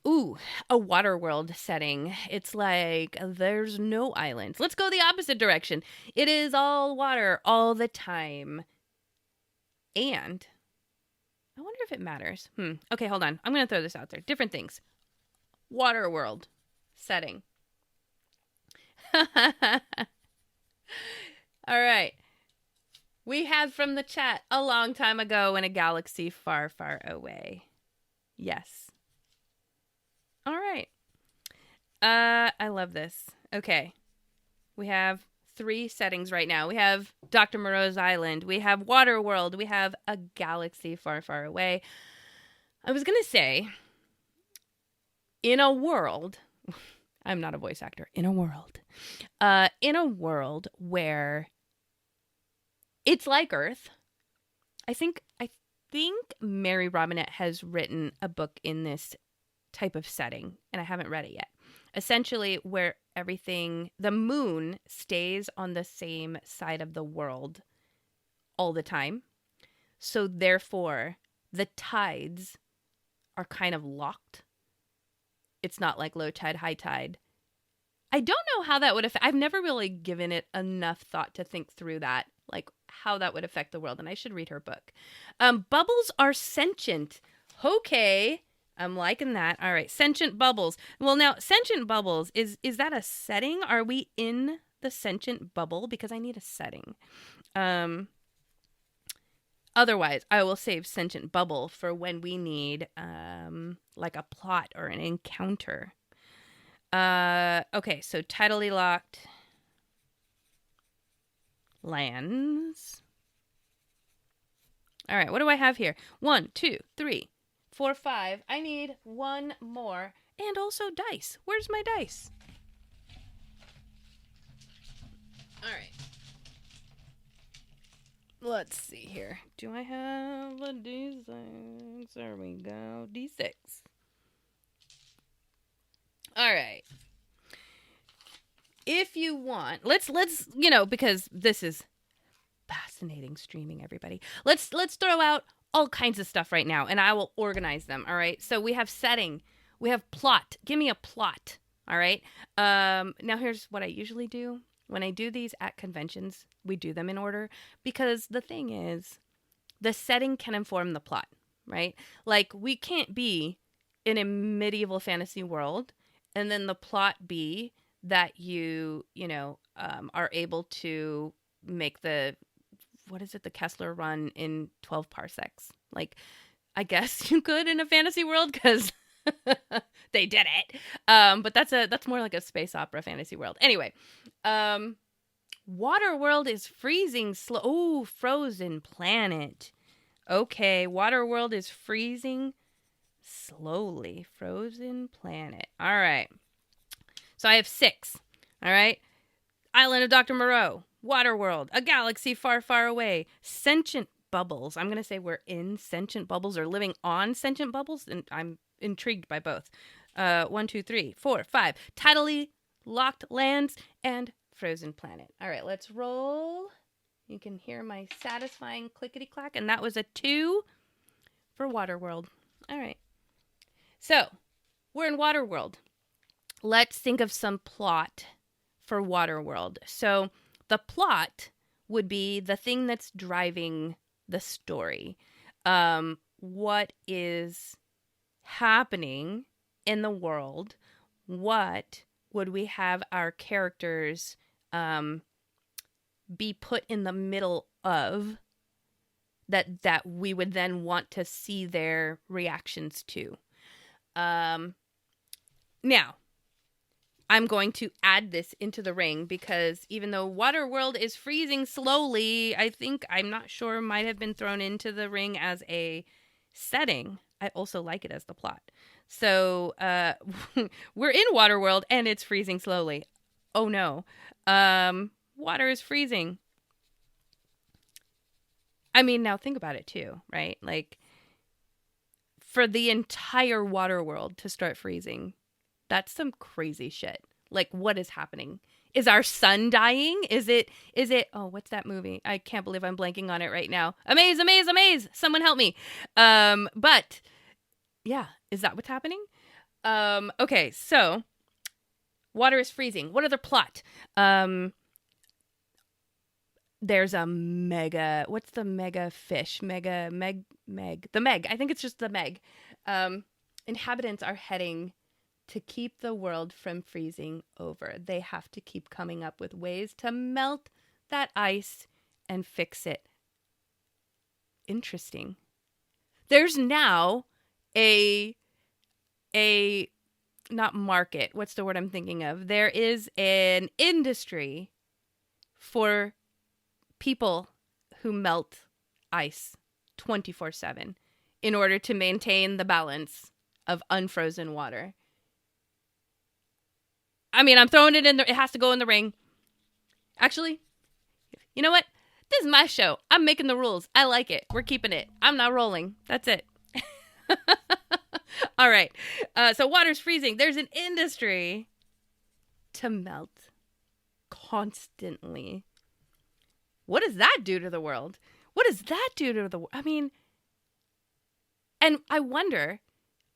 Ooh, a Waterworld setting. It's like there's no islands. Let's go the opposite direction. It is all water all the time. And I wonder if it matters. Okay, hold on. I'm going to throw this out there. Different things. Waterworld setting. All right. We had from the chat a long time ago in a galaxy far, far away. Yes. All right. I love this. Okay. We have 3 settings right now. We have Dr. Moreau's Island. We have Waterworld. We have a galaxy far, far away. I was going to say, in a world, I'm not a voice actor, in a world where it's like Earth. I think Mary Robinette has written a book in this type of setting, and I haven't read it yet. Essentially, where the moon stays on the same side of the world all the time. So therefore, the tides are kind of locked. It's not like low tide, high tide. I don't know how that would affect. I've never really given it enough thought to think through that, like how that would affect the world. And I should read her book. Bubbles are sentient. Okay. I'm liking that. All right. Sentient bubbles. Well, now, sentient bubbles, is that a setting? Are we in the sentient bubble? Because I need a setting. Otherwise, I will save sentient bubble for when we need like a plot or an encounter. Okay, so tidally locked lands. All right, what do I have here? 1, 2, 3, 4, 5. I need 1 more. And also dice. Where's my dice? All right. Let's see here. Do I have a D6? There we go. D6. All right. If you want, let's because this is fascinating streaming, everybody. Let's throw out all kinds of stuff right now, and I will organize them. All right. So we have setting, we have plot. Give me a plot. All right. Now here's what I usually do when I do these at conventions. We do them in order because the thing is, the setting can inform the plot, right? Like we can't be in a medieval fantasy world and then the plot be that are able to make what is it, the Kessler run in 12 parsecs. Like, I guess you could in a fantasy world because they did it. But that's more like a space opera fantasy world. Anyway, Waterworld is freezing slow. Oh, frozen planet. Okay, Waterworld is freezing slowly. Frozen planet. All right. So I have 6. All right. Island of Dr. Moreau. Waterworld. A galaxy far, far away. Sentient bubbles. I'm going to say we're in sentient bubbles or living on sentient bubbles. And I'm intrigued by both. 1, 2, 3, 4, 5. Tidally locked lands and frozen planet. All right, let's roll. You can hear my satisfying clickety-clack. And that was a 2 for Waterworld. All right. So, we're in Waterworld. Let's think of some plot for Waterworld. So, the plot would be the thing that's driving the story. What is happening in the world? What would we have our characters be put in the middle of that we would then want to see their reactions to? Now, I'm going to add this into the ring because even though Waterworld is freezing slowly, I'm not sure might have been thrown into the ring as a setting. I also like it as the plot. So we're in Waterworld and it's freezing slowly. Oh no. Water is freezing. I mean, now think about it too, right? Like, for the entire Waterworld to start freezing, that's some crazy shit. Like, what is happening? Is our sun dying? Is it, oh, what's that movie? I can't believe I'm blanking on it right now. Amaze, amaze, amaze. Someone help me. But yeah, is that what's happening? Okay, so water is freezing. What other plot? There's a mega, what's the mega fish? The Meg. I think it's just the Meg. Inhabitants are heading to keep the world from freezing over. They have to keep coming up with ways to melt that ice and fix it. Interesting. There's now a not market. What's the word I'm thinking of? There is an industry for people who melt ice 24/7 in order to maintain the balance of unfrozen water. I mean, I'm throwing it in there. It has to go in the ring. Actually, you know what? This is my show. I'm making the rules. I like it. We're keeping it. I'm not rolling. That's it. All right. So water's freezing. There's an industry to melt constantly. What does that do to the world? What does that do to the world? I mean, and I wonder,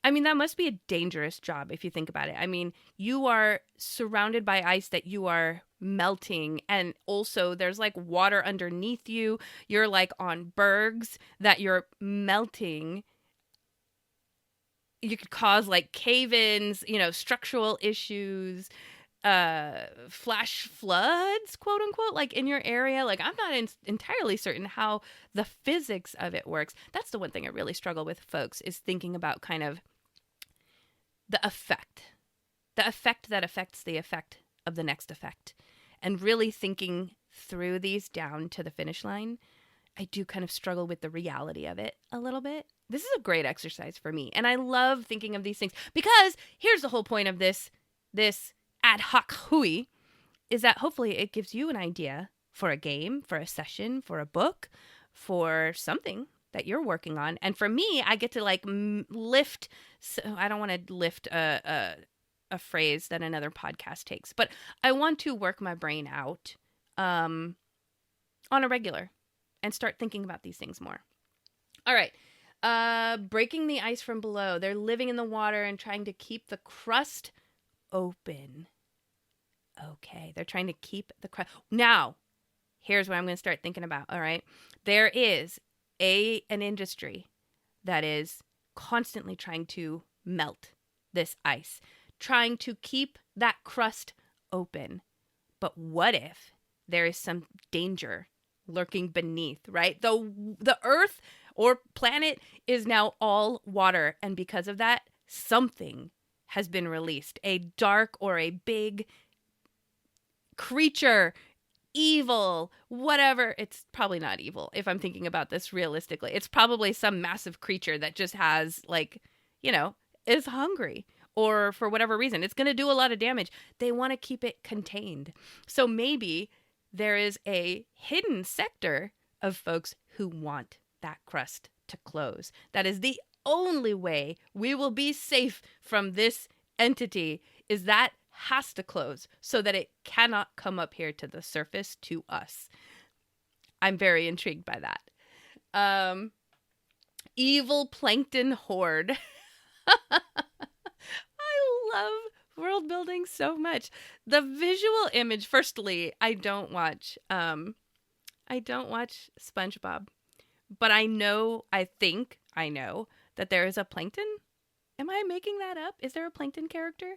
that must be a dangerous job if you think about it. I mean, you are surrounded by ice that you are melting, and also there's like water underneath you. You're like on bergs that you're melting. You could cause like cave-ins, structural issues, flash floods, quote unquote, like in your area. Like, I'm not entirely certain how the physics of it works. That's the one thing I really struggle with, folks, is thinking about kind of the effect that affects the effect of the next effect, and really thinking through these down to the finish line. I do kind of struggle with the reality of it a little bit. This is a great exercise for me, and I love thinking of these things because here's the whole point of this ad hoc hui, is that hopefully it gives you an idea for a game, for a session, for a book, for something that you're working on. And for me, I get to like lift. So I don't want to lift a phrase that another podcast takes, but I want to work my brain out on a regular and start thinking about these things more. All right. Breaking the ice from below. They're living in the water and trying to keep the crust open. Okay, they're trying to keep the crust. Now, here's what I'm going to start thinking about, all right? There is an industry that is constantly trying to melt this ice trying to keep that crust open. But what if there is some danger lurking beneath, right? The Earth or planet is now all water, and because of that, something has been released. A dark or a big creature, evil, whatever. It's probably not evil if I'm thinking about this realistically. It's probably some massive creature that just has, like, is hungry, or for whatever reason, it's going to do a lot of damage. They want to keep it contained. So maybe there is a hidden sector of folks who want that crust to close. That is the only way we will be safe from this entity, is that has to close so that it cannot come up here to the surface to us. I'm very intrigued by that. Evil plankton horde. I love world building so much. The visual image, firstly, I don't watch SpongeBob, but I think I know that there is a plankton. Am I making that up? Is there a plankton character?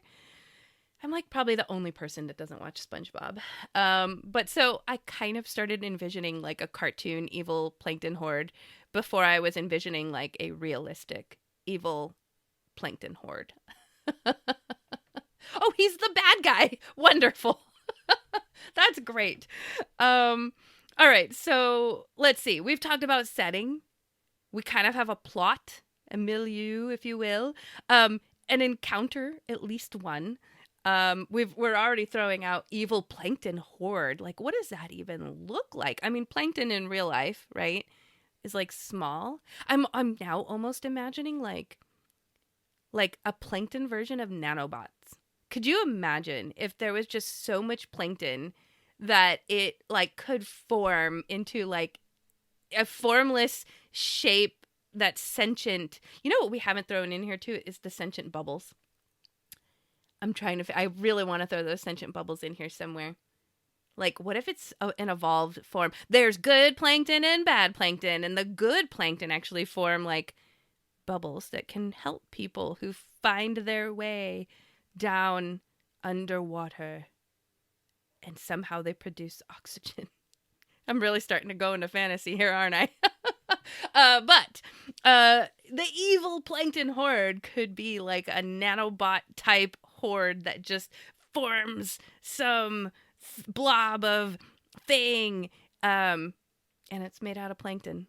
I'm like probably the only person that doesn't watch SpongeBob. But so I kind of started envisioning like a cartoon evil plankton horde before I was envisioning like a realistic evil plankton horde. Oh, he's the bad guy. Wonderful. That's great. All right, so let's see. We've talked about setting. We kind of have a plot, a milieu, if you will. An encounter, at least one. We're already throwing out evil plankton horde. Like, what does that even look like? I mean, plankton in real life, right, is like small. I'm now almost imagining like a plankton version of nanobots. Could you imagine if there was just so much plankton that it like could form into like a formless shape that's sentient? You know what we haven't thrown in here too is the sentient bubbles. I really want to throw those sentient bubbles in here somewhere. Like, what if it's an evolved form? There's good plankton and bad plankton, and the good plankton actually form like bubbles that can help people who find their way down underwater, and somehow they produce oxygen. I'm really starting to go into fantasy here, aren't I? But the evil plankton horde could be like a nanobot type horde that just forms some blob of thing, and it's made out of plankton.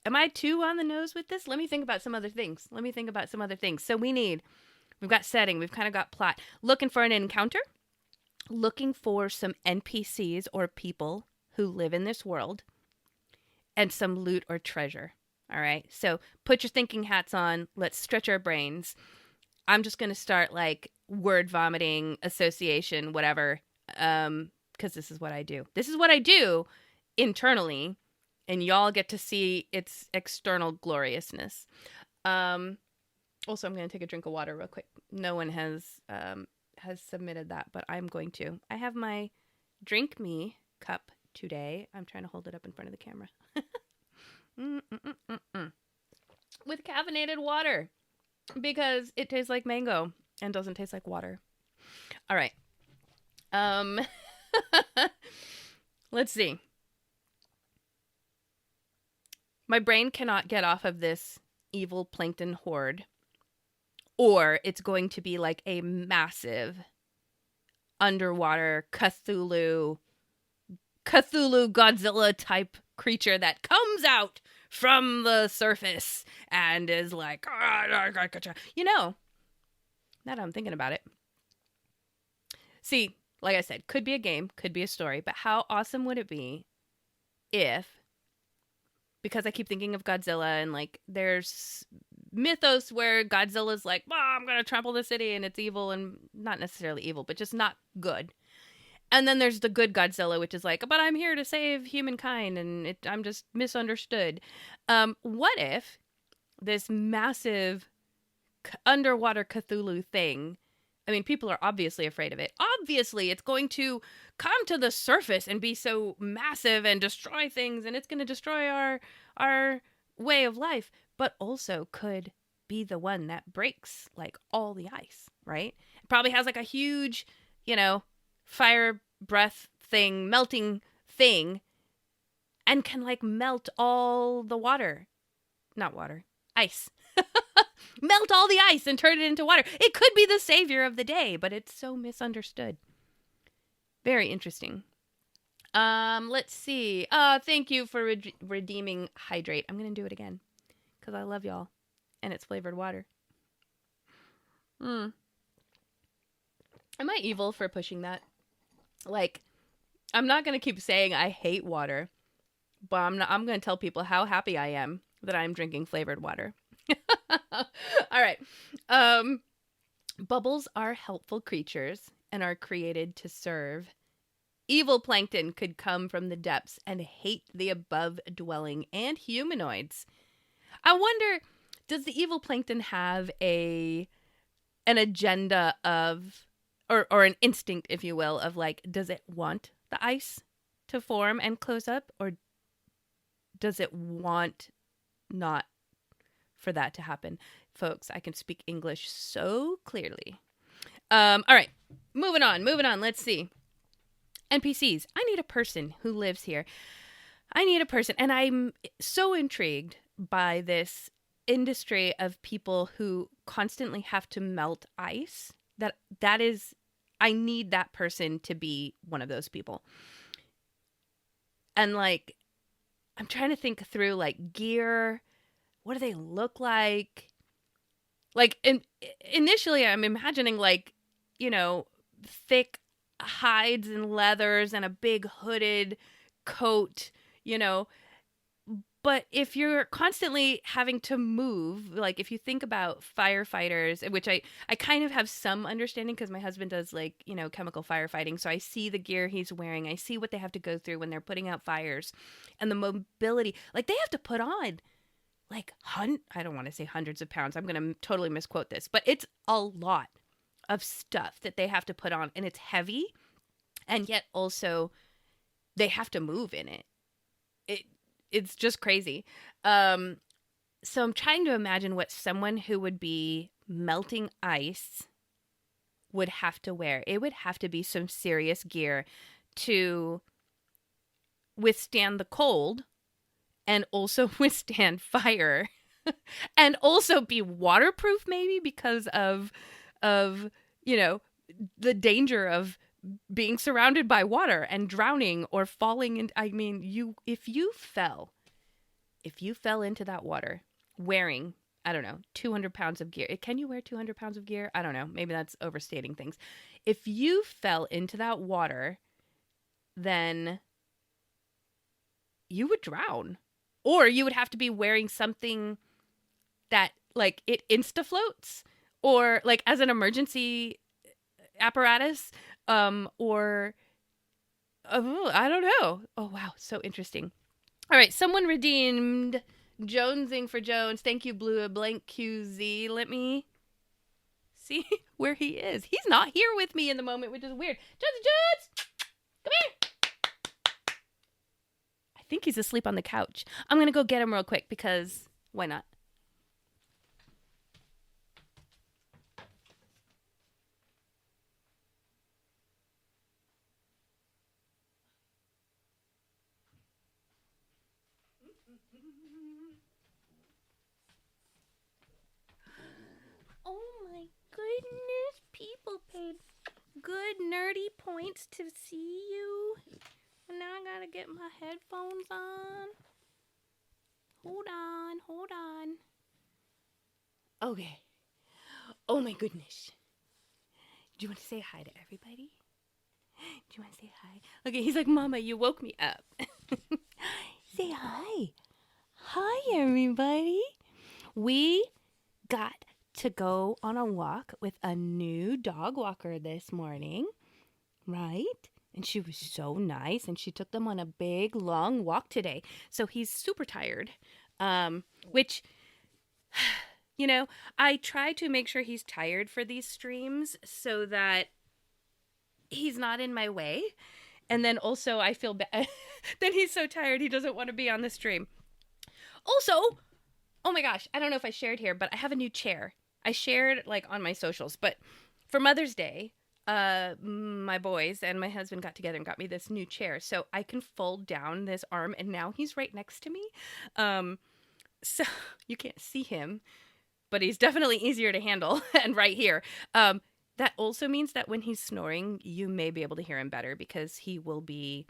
Am I too on the nose with this? Let me think about some other things. So we've got setting, we've kind of got plot. Looking for an encounter, looking for some NPCs or people who live in this world, and some loot or treasure. All right, so put your thinking hats on. Let's stretch our brains. I'm just going to start like word vomiting, association, whatever, because this is what I do. This is what I do internally, and y'all get to see its external gloriousness. Also, I'm going to take a drink of water real quick. No one has submitted that, but I'm going to. I have my Drink Me cup today. I'm trying to hold it up in front of the camera. With caffeinated water, because it tastes like mango and doesn't taste like water. All right. Let's see. My brain cannot get off of this evil plankton horde, or it's going to be like a massive underwater Cthulhu Godzilla type creature that comes out from the surface and is like, now that I'm thinking about it. See, like I said, could be a game, could be a story, but how awesome would it be if, because I keep thinking of Godzilla, and like there's mythos where Godzilla's like, I'm going to trample the city, and it's evil, and not necessarily evil, but just not good. And then there's the good Godzilla, which is like, but I'm here to save humankind, and I'm just misunderstood. What if this massive underwater Cthulhu thing, I mean, people are obviously afraid of it. Obviously, it's going to come to the surface and be so massive and destroy things, and it's going to destroy our way of life. But also, could be the one that breaks like all the ice, right? It probably has like a huge, you know, fire breath thing, melting thing, and can like melt all the water. Not water, ice. Melt all the ice and turn it into water. It could be the savior of the day, but it's so misunderstood. Very interesting. Let's see. Thank you for redeeming hydrate. I'm going to do it again because I love y'all and it's flavored water. Am I evil for pushing that? Like, I'm not going to keep saying I hate water, but I'm going to tell people how happy I am that I'm drinking flavored water. All right. Bubbles are helpful creatures and are created to serve. Evil plankton could come from the depths and hate the above-dwelling and humanoids. I wonder, does the evil plankton have an agenda of, or an instinct, if you will, of like, does it want the ice to form and close up, or does it want not for that to happen? Folks, I can speak English so clearly. All right, moving on. Let's see. NPCs. I need a person who lives here. I need a person. And I'm so intrigued by this industry of people who constantly have to melt ice. That is, I need that person to be one of those people. And like, I'm trying to think through like gear. What do they look like? Like, initially I'm imagining like, you know, thick hides and leathers and a big hooded coat, you know. But if you're constantly having to move, like if you think about firefighters, which I kind of have some understanding because my husband does like, you know, chemical firefighting. So I see the gear he's wearing. I see what they have to go through when they're putting out fires and the mobility. Like they have to put on like, I don't want to say hundreds of pounds. I'm going to totally misquote this, but it's a lot of stuff that they have to put on, and it's heavy, and yet also they have to move in it. It's just crazy. So I'm trying to imagine what someone who would be melting ice would have to wear. It would have to be some serious gear to withstand the cold and also withstand fire and also be waterproof maybe because of you know, the danger of being surrounded by water and drowning or falling in. I mean, if you fell into that water wearing, I don't know, 200 pounds of gear. Can you wear 200 pounds of gear? I don't know. Maybe that's overstating things. If you fell into that water, then you would drown. Or you would have to be wearing something that, like, it insta-floats, or, like, as an emergency apparatus, or, I don't know. Oh, wow, so interesting. All right, someone redeemed Jonesing for Jones. Thank you, Blue Blank QZ. Let me see where he is. He's not here with me in the moment, which is weird. Jones, come here. I think he's asleep on the couch. I'm going to go get him real quick because why not? Oh my goodness, people paid good nerdy points to see you. And now I gotta get my headphones on. Hold on. Okay. Oh my goodness. Do you want to say hi to everybody? Do you want to say hi? Okay, he's like, Mama, you woke me up. Say hi. Hi, everybody. We got to go on a walk with a new dog walker this morning, right? And she was so nice, and she took them on a big, long walk today. So he's super tired, which, you know, I try to make sure he's tired for these streams so that he's not in my way. And then also I feel bad that he's so tired he doesn't want to be on the stream. Also, Oh my gosh, I don't know if I shared here, but I have a new chair. I shared like on my socials, but for Mother's Day, my boys and my husband got together and got me this new chair so I can fold down this arm, and now he's right next to me. Um so you can't see him, but he's definitely easier to handle and right here. That also means that when he's snoring, you may be able to hear him better because he will be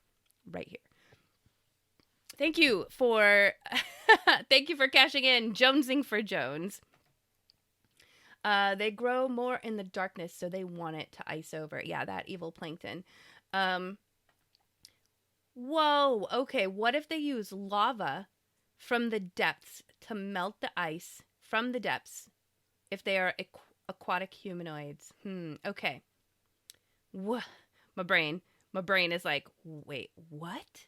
right here. Thank you for thank you for cashing in. Jonesing for Jones. They grow more in the darkness, so they want it to ice over. Yeah, that evil plankton. Um, whoa. Okay, what if they use lava from the depths to melt the ice from the depths if they are aquatic humanoids? Okay. Wha My brain. My brain is like, wait, what?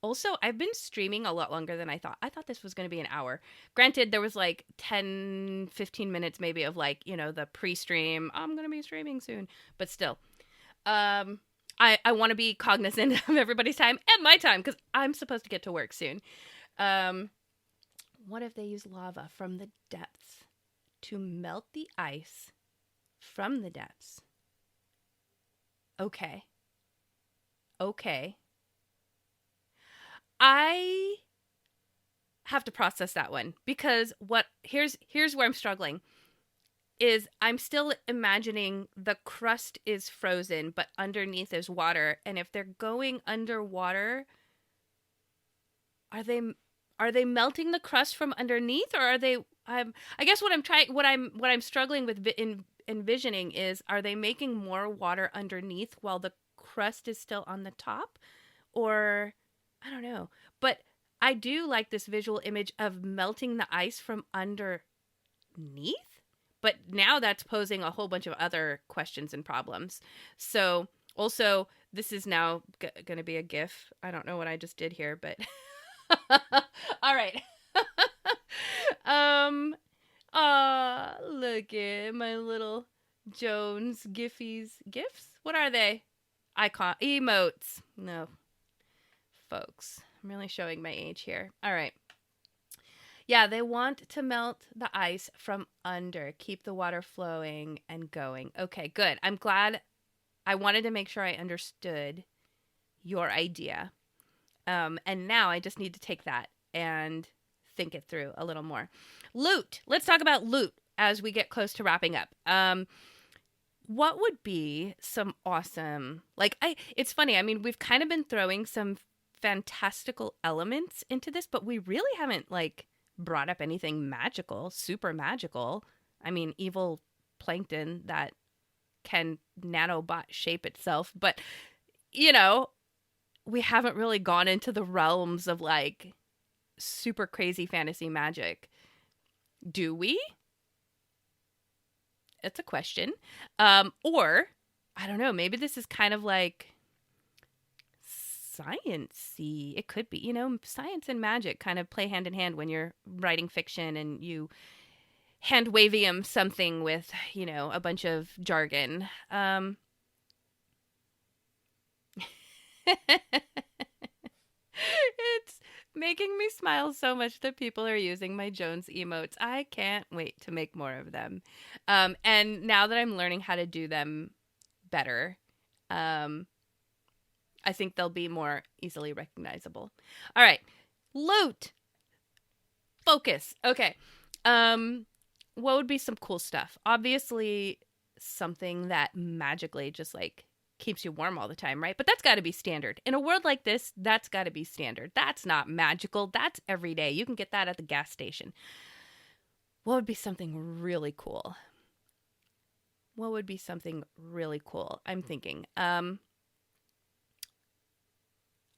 Also, I've been streaming a lot longer than I thought. I thought this was going to be an hour. Granted, there was like 10, 15 minutes maybe of like, the pre-stream. I'm going to be streaming soon. But still, I want to be cognizant of everybody's time and my time because I'm supposed to get to work soon. What if they use lava from the depths to melt the ice from the depths? Okay. I have to process that one because here's where I'm struggling is I'm still imagining the crust is frozen but underneath is water, and if they're going underwater, are they melting the crust from underneath, or are they I guess what I'm struggling with envisioning is, are they making more water underneath while the crust is still on the top, or I don't know. But I do like this visual image of melting the ice from underneath. But now that's posing a whole bunch of other questions and problems. So also, this is now going to be a GIF. I don't know what I just did here, but all right. Look at my little Jones GIFs. What are they? Icon emotes. No. Folks, I'm really showing my age here. All right. Yeah, they want to melt the ice from under, keep the water flowing and going. Okay, good. I'm glad. I wanted to make sure I understood your idea. And now I just need to take that and think it through a little more. Loot. Let's talk about loot as we get close to wrapping up. What would be some awesome, it's funny. I mean, we've kind of been throwing some fantastical elements into this, but we really haven't brought up anything magical, super magical. I mean, evil plankton that can nanobot shape itself, but we haven't really gone into the realms of super crazy fantasy magic. Do we? It's a question. Or I don't know, maybe this is kind of science-y. It could be, science and magic kind of play hand in hand when you're writing fiction and you hand wavium something with, a bunch of jargon. It's making me smile so much that people are using my Jones emotes. I can't wait to make more of them. And now that I'm learning how to do them better, I think they'll be more easily recognizable. All right. Loot. Focus. Okay. What would be some cool stuff? Obviously, something that magically just keeps you warm all the time, right? But that's got to be standard. In a world like this, that's got to be standard. That's not magical. That's everyday. You can get that at the gas station. What would be something really cool? I'm thinking.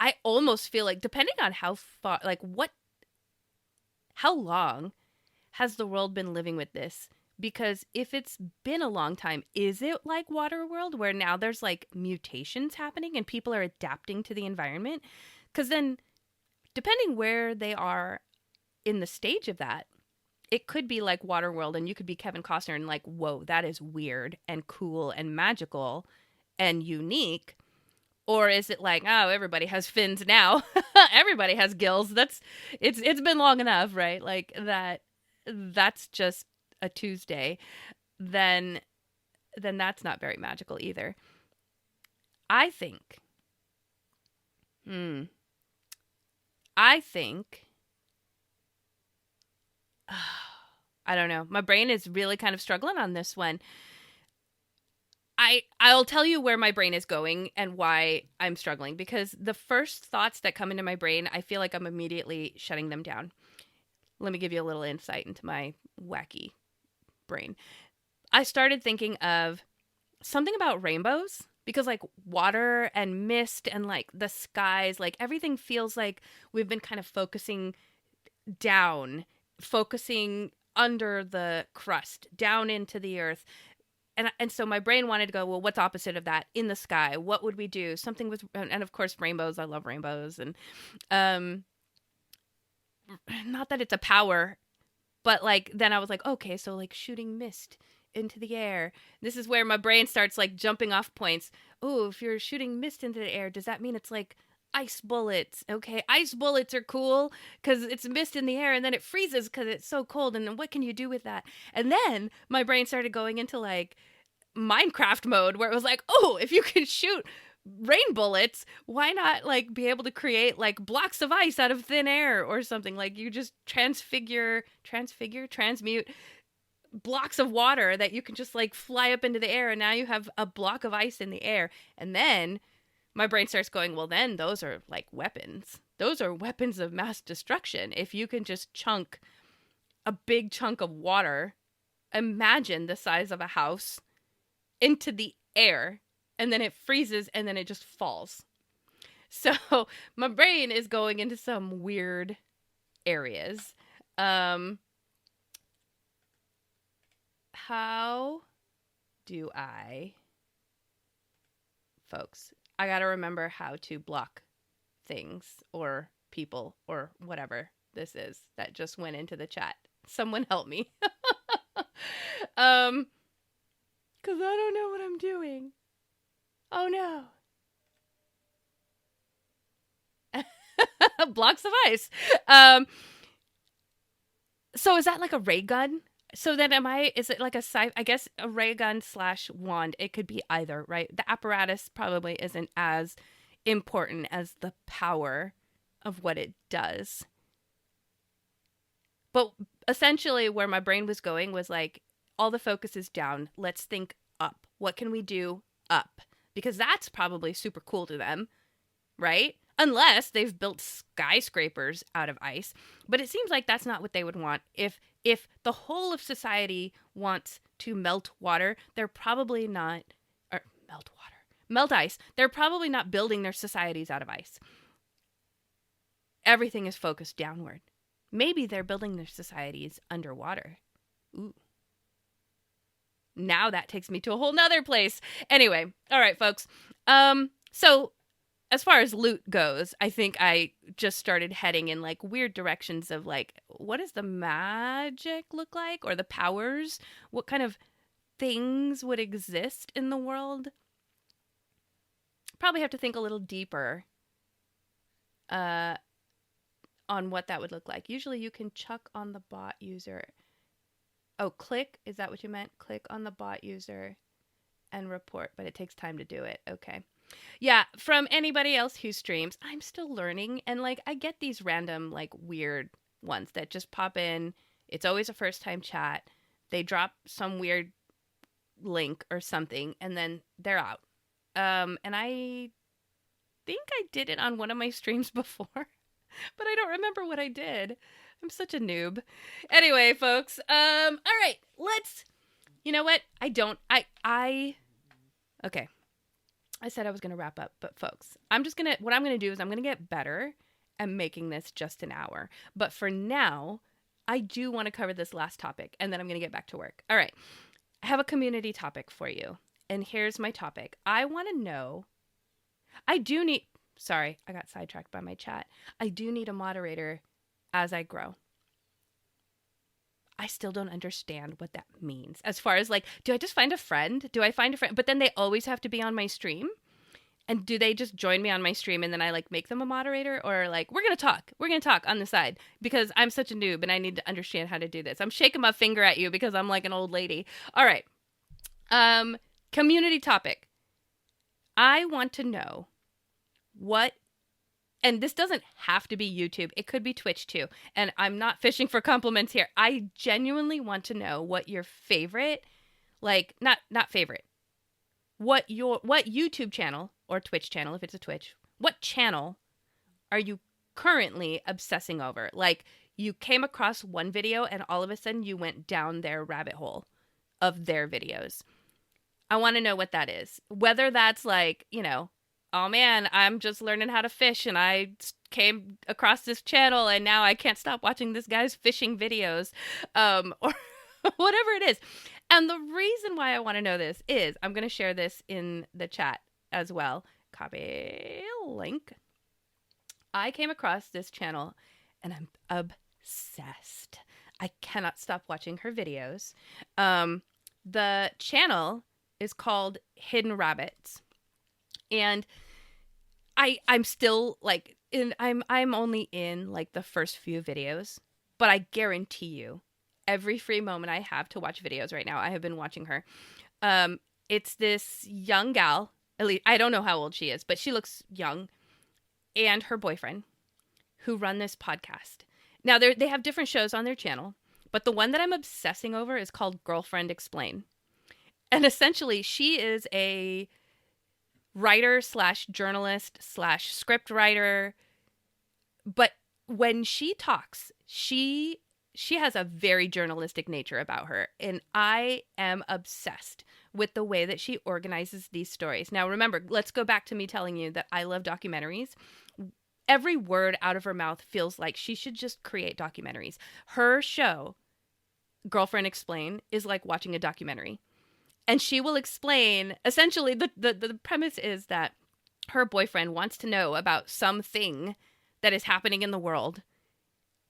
I almost feel depending on how far, how long has the world been living with this? Because if it's been a long time, is it like Waterworld where now there's mutations happening and people are adapting to the environment? Because then depending where they are in the stage of that, it could be like Waterworld and you could be Kevin Costner and whoa, that is weird and cool and magical and unique. Or is it like, oh, everybody has fins now. Everybody has gills. It's been long enough, right? Like that's just a Tuesday. Then that's not very magical either. I think I think I don't know. My brain is really kind of struggling on this one. I'll tell you where my brain is going and why I'm struggling, because the first thoughts that come into my brain, I feel like I'm immediately shutting them down. Let me give you a little insight into my wacky brain. I started thinking of something about rainbows, because like water and mist and like the skies, like everything feels like we've been kind of focusing down, focusing under the crust, down into the earth. And so my brain wanted to go, well, what's opposite of that in the sky? What would we do? Something with, and of course, rainbows. I love rainbows. And not that it's a power, but like, then I was like, okay, so like shooting mist into the air. This is where my brain starts like jumping off points. Oh, if you're shooting mist into the air, does that mean it's like ice bullets? Okay, ice bullets are cool because it's mist in the air and then it freezes because it's so cold. And then what can you do with that? And then my brain started going into like Minecraft mode, where it was like, oh, if you can shoot rain bullets, why not like be able to create like blocks of ice out of thin air or something? Like you just transmute blocks of water that you can just like fly up into the air, and now you have a block of ice in the air. And then my brain starts going, well, then those are like weapons. Those are weapons of mass destruction. If you can just chunk a big chunk of water, imagine the size of a house, into the air, and then it freezes and then it just falls. So my brain is going into some weird areas. How do folks, I gotta remember how to block things or people or whatever this is that just went into the chat. Someone help me. Because I don't know what I'm doing. Oh no. Blocks of ice. So is that like a ray gun? So then is it like I guess a ray gun / wand. It could be either, right? The apparatus probably isn't as important as the power of what it does. But essentially where my brain was going was like, all the focus is down. Let's think up. What can we do up? Because that's probably super cool to them, right? Unless they've built skyscrapers out of ice. But it seems like that's not what they would want. If the whole of society wants to melt water, they're probably not, or melt ice. They're probably not building their societies out of ice. Everything is focused downward. Maybe they're building their societies underwater. Ooh. Now that takes me to a whole nother place. Anyway, all right, folks. So as far as loot goes, I think I just started heading in like weird directions of like, what does the magic look like, or the powers? What kind of things would exist in the world? Probably have to think a little deeper on what that would look like. Usually you can chuck on the bot user. Oh, click. Is that what you meant? Click on the bot user and report, but it takes time to do it. Okay. Yeah, from anybody else who streams, I'm still learning. And like, I get these random, like weird ones that just pop in. It's always a first time chat. They drop some weird link or something and then they're out. And I think I did it on one of my streams before, but I don't remember what I did. I'm such a noob. Anyway, folks, all right, you know what? Okay. I said I was going to wrap up, but folks, what I'm going to do is I'm going to get better at making this just an hour. But for now, I do want to cover this last topic, and then I'm going to get back to work. All right. I have a community topic for you, and here's my topic. I want to know, sorry, I got sidetracked by my chat. I do need a moderator as I grow. I still don't understand what that means. As far as like, do I just find a friend? But then they always have to be on my stream. And do they just join me on my stream and then I like make them a moderator, or like we're going to talk on the side because I'm such a noob and I need to understand how to do this. I'm shaking my finger at you because I'm like an old lady. All right. Community topic. I want to know what, and this doesn't have to be YouTube. It could be Twitch too. And I'm not fishing for compliments here. I genuinely want to know what your favorite, like not favorite, what YouTube channel or Twitch channel, if it's a Twitch, what channel are you currently obsessing over? Like you came across one video and all of a sudden you went down their rabbit hole of their videos. I want to know what that is. Whether that's like, you know, oh man, I'm just learning how to fish and I came across this channel and now I can't stop watching this guy's fishing videos, or whatever it is. And the reason why I want to know this is I'm going to share this in the chat as well. Copy link. I came across this channel and I'm obsessed. I cannot stop watching her videos. The channel is called Hidden Rabbits. And I'm still like I'm only in like the first few videos, but I guarantee you every free moment I have to watch videos right now, I have been watching her. It's this young gal, at least I don't know how old she is, but she looks young, and her boyfriend who run this podcast. Now they have different shows on their channel, but the one that I'm obsessing over is called Girlfriend Explain. And essentially she is a writer / journalist / script writer. But when she talks, she has a very journalistic nature about her. And I am obsessed with the way that she organizes these stories. Now, remember, let's go back to me telling you that I love documentaries. Every word out of her mouth feels like she should just create documentaries. Her show, Girlfriend Explain, is like watching a documentary. And she will explain, essentially, the premise is that her boyfriend wants to know about something that is happening in the world.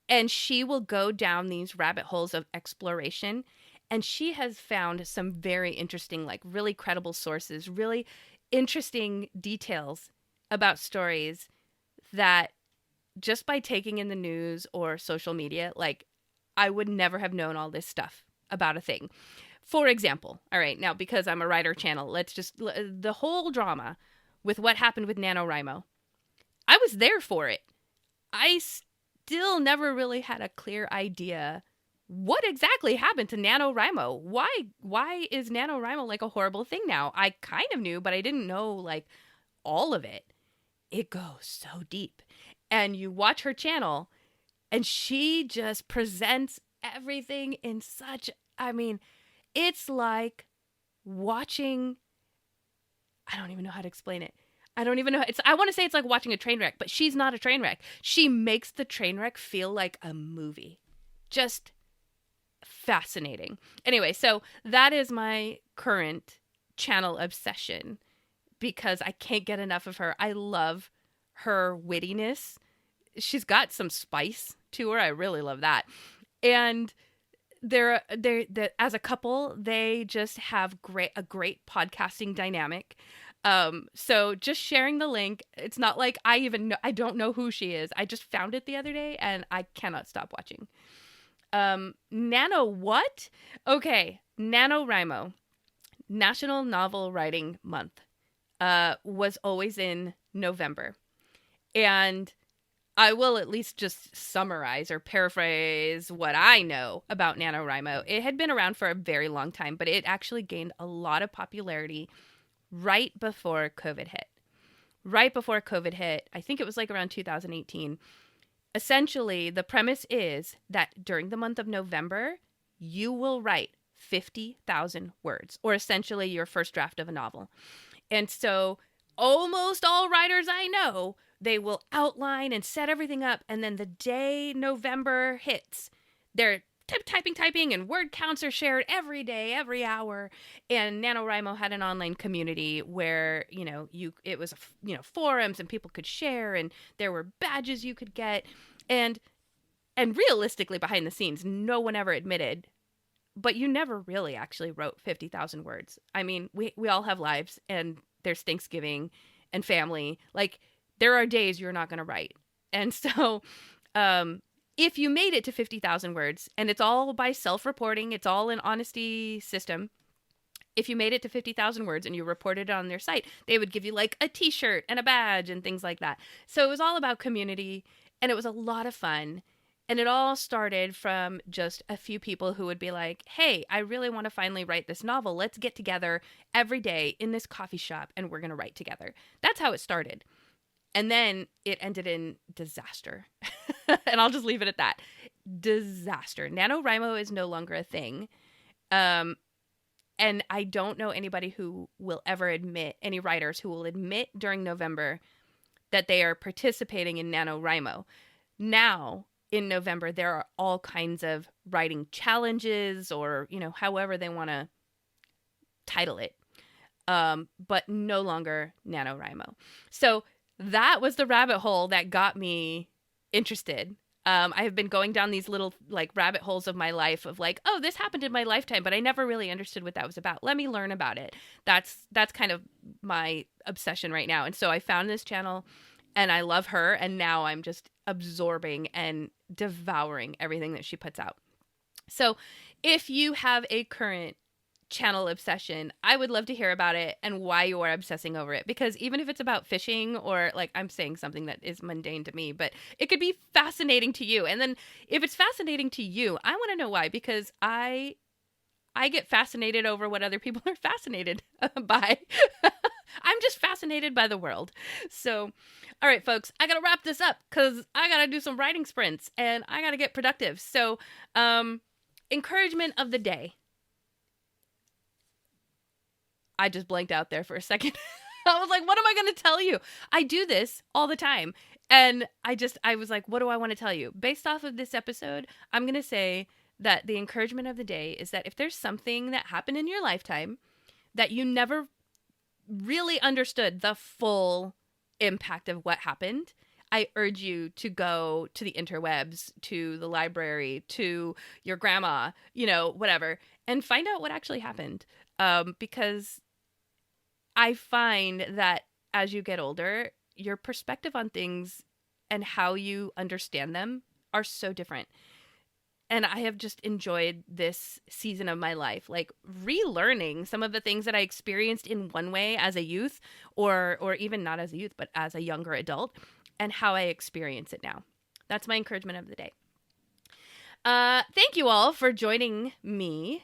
And she will go down these rabbit holes of exploration. And she has found some very interesting, like really credible sources, really interesting details about stories that just by taking in the news or social media, like I would never have known all this stuff about a thing. For example, all right, now because I'm a writer channel, let's just, the whole drama with what happened with NaNoWriMo, I was there for it. I still never really had a clear idea what exactly happened to NaNoWriMo. Why is NaNoWriMo like a horrible thing now? I kind of knew, but I didn't know like all of it. It goes so deep. And you watch her channel and she just presents everything in such, I mean, it's like watching, I don't even know how to explain it. I don't even know. I want to say it's like watching a train wreck, but she's not a train wreck. She makes the train wreck feel like a movie. Just fascinating. Anyway, so that is my current channel obsession because I can't get enough of her. I love her wittiness. She's got some spice to her. I really love that. And they're as a couple, they just have a great podcasting dynamic. So just sharing the link, it's not like I don't know who she is. I just found it the other day and I cannot stop watching. Nano what? Okay. NaNoWriMo, National Novel Writing Month, was always in November. And I will at least just summarize or paraphrase what I know about NaNoWriMo. It had been around for a very long time, but it actually gained a lot of popularity right before COVID hit. Right before COVID hit, I think it was like around 2018. Essentially, the premise is that during the month of November, you will write 50,000 words, or essentially your first draft of a novel. And so almost all writers I know, they will outline and set everything up, and then the day November hits, they're typing, and word counts are shared every day, every hour. And NaNoWriMo had an online community where, it was, forums and people could share, and there were badges you could get. And realistically, behind the scenes, no one ever admitted, but you never really actually wrote 50,000 words. I mean, we all have lives, and there's Thanksgiving, and family. Like, there are days you're not going to write. And so if you made it to 50,000 words, and it's all by self-reporting, it's all an honesty system. If you made it to 50,000 words and you reported it on their site, they would give you like a t-shirt and a badge and things like that. So it was all about community, and it was a lot of fun. And it all started from just a few people who would be like, hey, I really want to finally write this novel. Let's get together every day in this coffee shop and we're going to write together. That's how it started. And then it ended in disaster. And I'll just leave it at that. Disaster. NaNoWriMo is no longer a thing. And I don't know anybody who will ever admit, any writers who will admit during November that they are participating in NaNoWriMo. Now, in November, there are all kinds of writing challenges or, however they want to title it, but no longer NaNoWriMo. So that was the rabbit hole that got me interested. I have been going down these little like rabbit holes of my life of like, oh, this happened in my lifetime, but I never really understood what that was about. Let me learn about it. That's kind of my obsession right now. And so I found this channel and I love her. And now I'm just absorbing and devouring everything that she puts out. So if you have a current channel obsession, I would love to hear about it and why you are obsessing over it, because even if it's about fishing or like I'm saying something that is mundane to me, but it could be fascinating to you. And then if it's fascinating to you, I want to know why, because I get fascinated over what other people are fascinated by. I'm just fascinated by the world. So, all right, folks, I got to wrap this up because I got to do some writing sprints and I got to get productive. So, encouragement of the day. I just blanked out there for a second. I was like, what am I going to tell you? I do this all the time. And I was like, what do I want to tell you? Based off of this episode, I'm going to say that the encouragement of the day is that if there's something that happened in your lifetime that you never really understood the full impact of what happened, I urge you to go to the interwebs, to the library, to your grandma, whatever, and find out what actually happened. Because I find that as you get older, your perspective on things and how you understand them are so different. And I have just enjoyed this season of my life, like relearning some of the things that I experienced in one way as a youth, or even not as a youth, but as a younger adult, and how I experience it now. That's my encouragement of the day. Thank you all for joining me.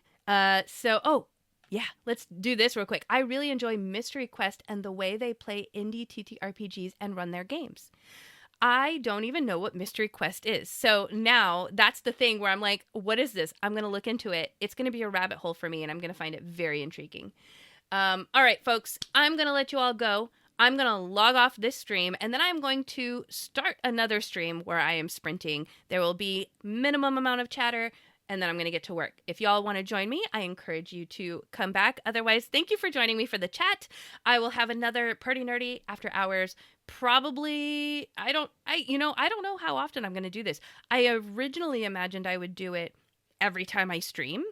Yeah, let's do this real quick. I really enjoy Mystery Quest and the way they play indie TTRPGs and run their games. I don't even know what Mystery Quest is. So now that's the thing where I'm like, what is this? I'm going to look into it. It's going to be a rabbit hole for me, and I'm going to find it very intriguing. All right, folks, I'm going to let you all go. I'm going to log off this stream, and then I'm going to start another stream where I am sprinting. There will be minimum amount of chatter, and then I'm going to get to work. If y'all want to join me, I encourage you to come back. Otherwise, thank you for joining me for the chat. I will have another Perty Nerdy After Hours. Probably, I don't know how often I'm going to do this. I originally imagined I would do it every time I stream.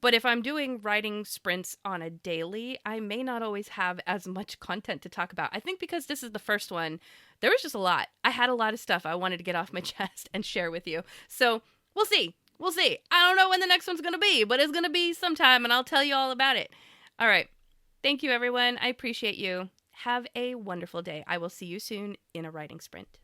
But if I'm doing writing sprints on a daily, I may not always have as much content to talk about. I think because this is the first one, there was just a lot. I had a lot of stuff I wanted to get off my chest and share with you. So we'll see. We'll see. I don't know when the next one's going to be, but it's going to be sometime, and I'll tell you all about it. All right. Thank you, everyone. I appreciate you. Have a wonderful day. I will see you soon in a writing sprint.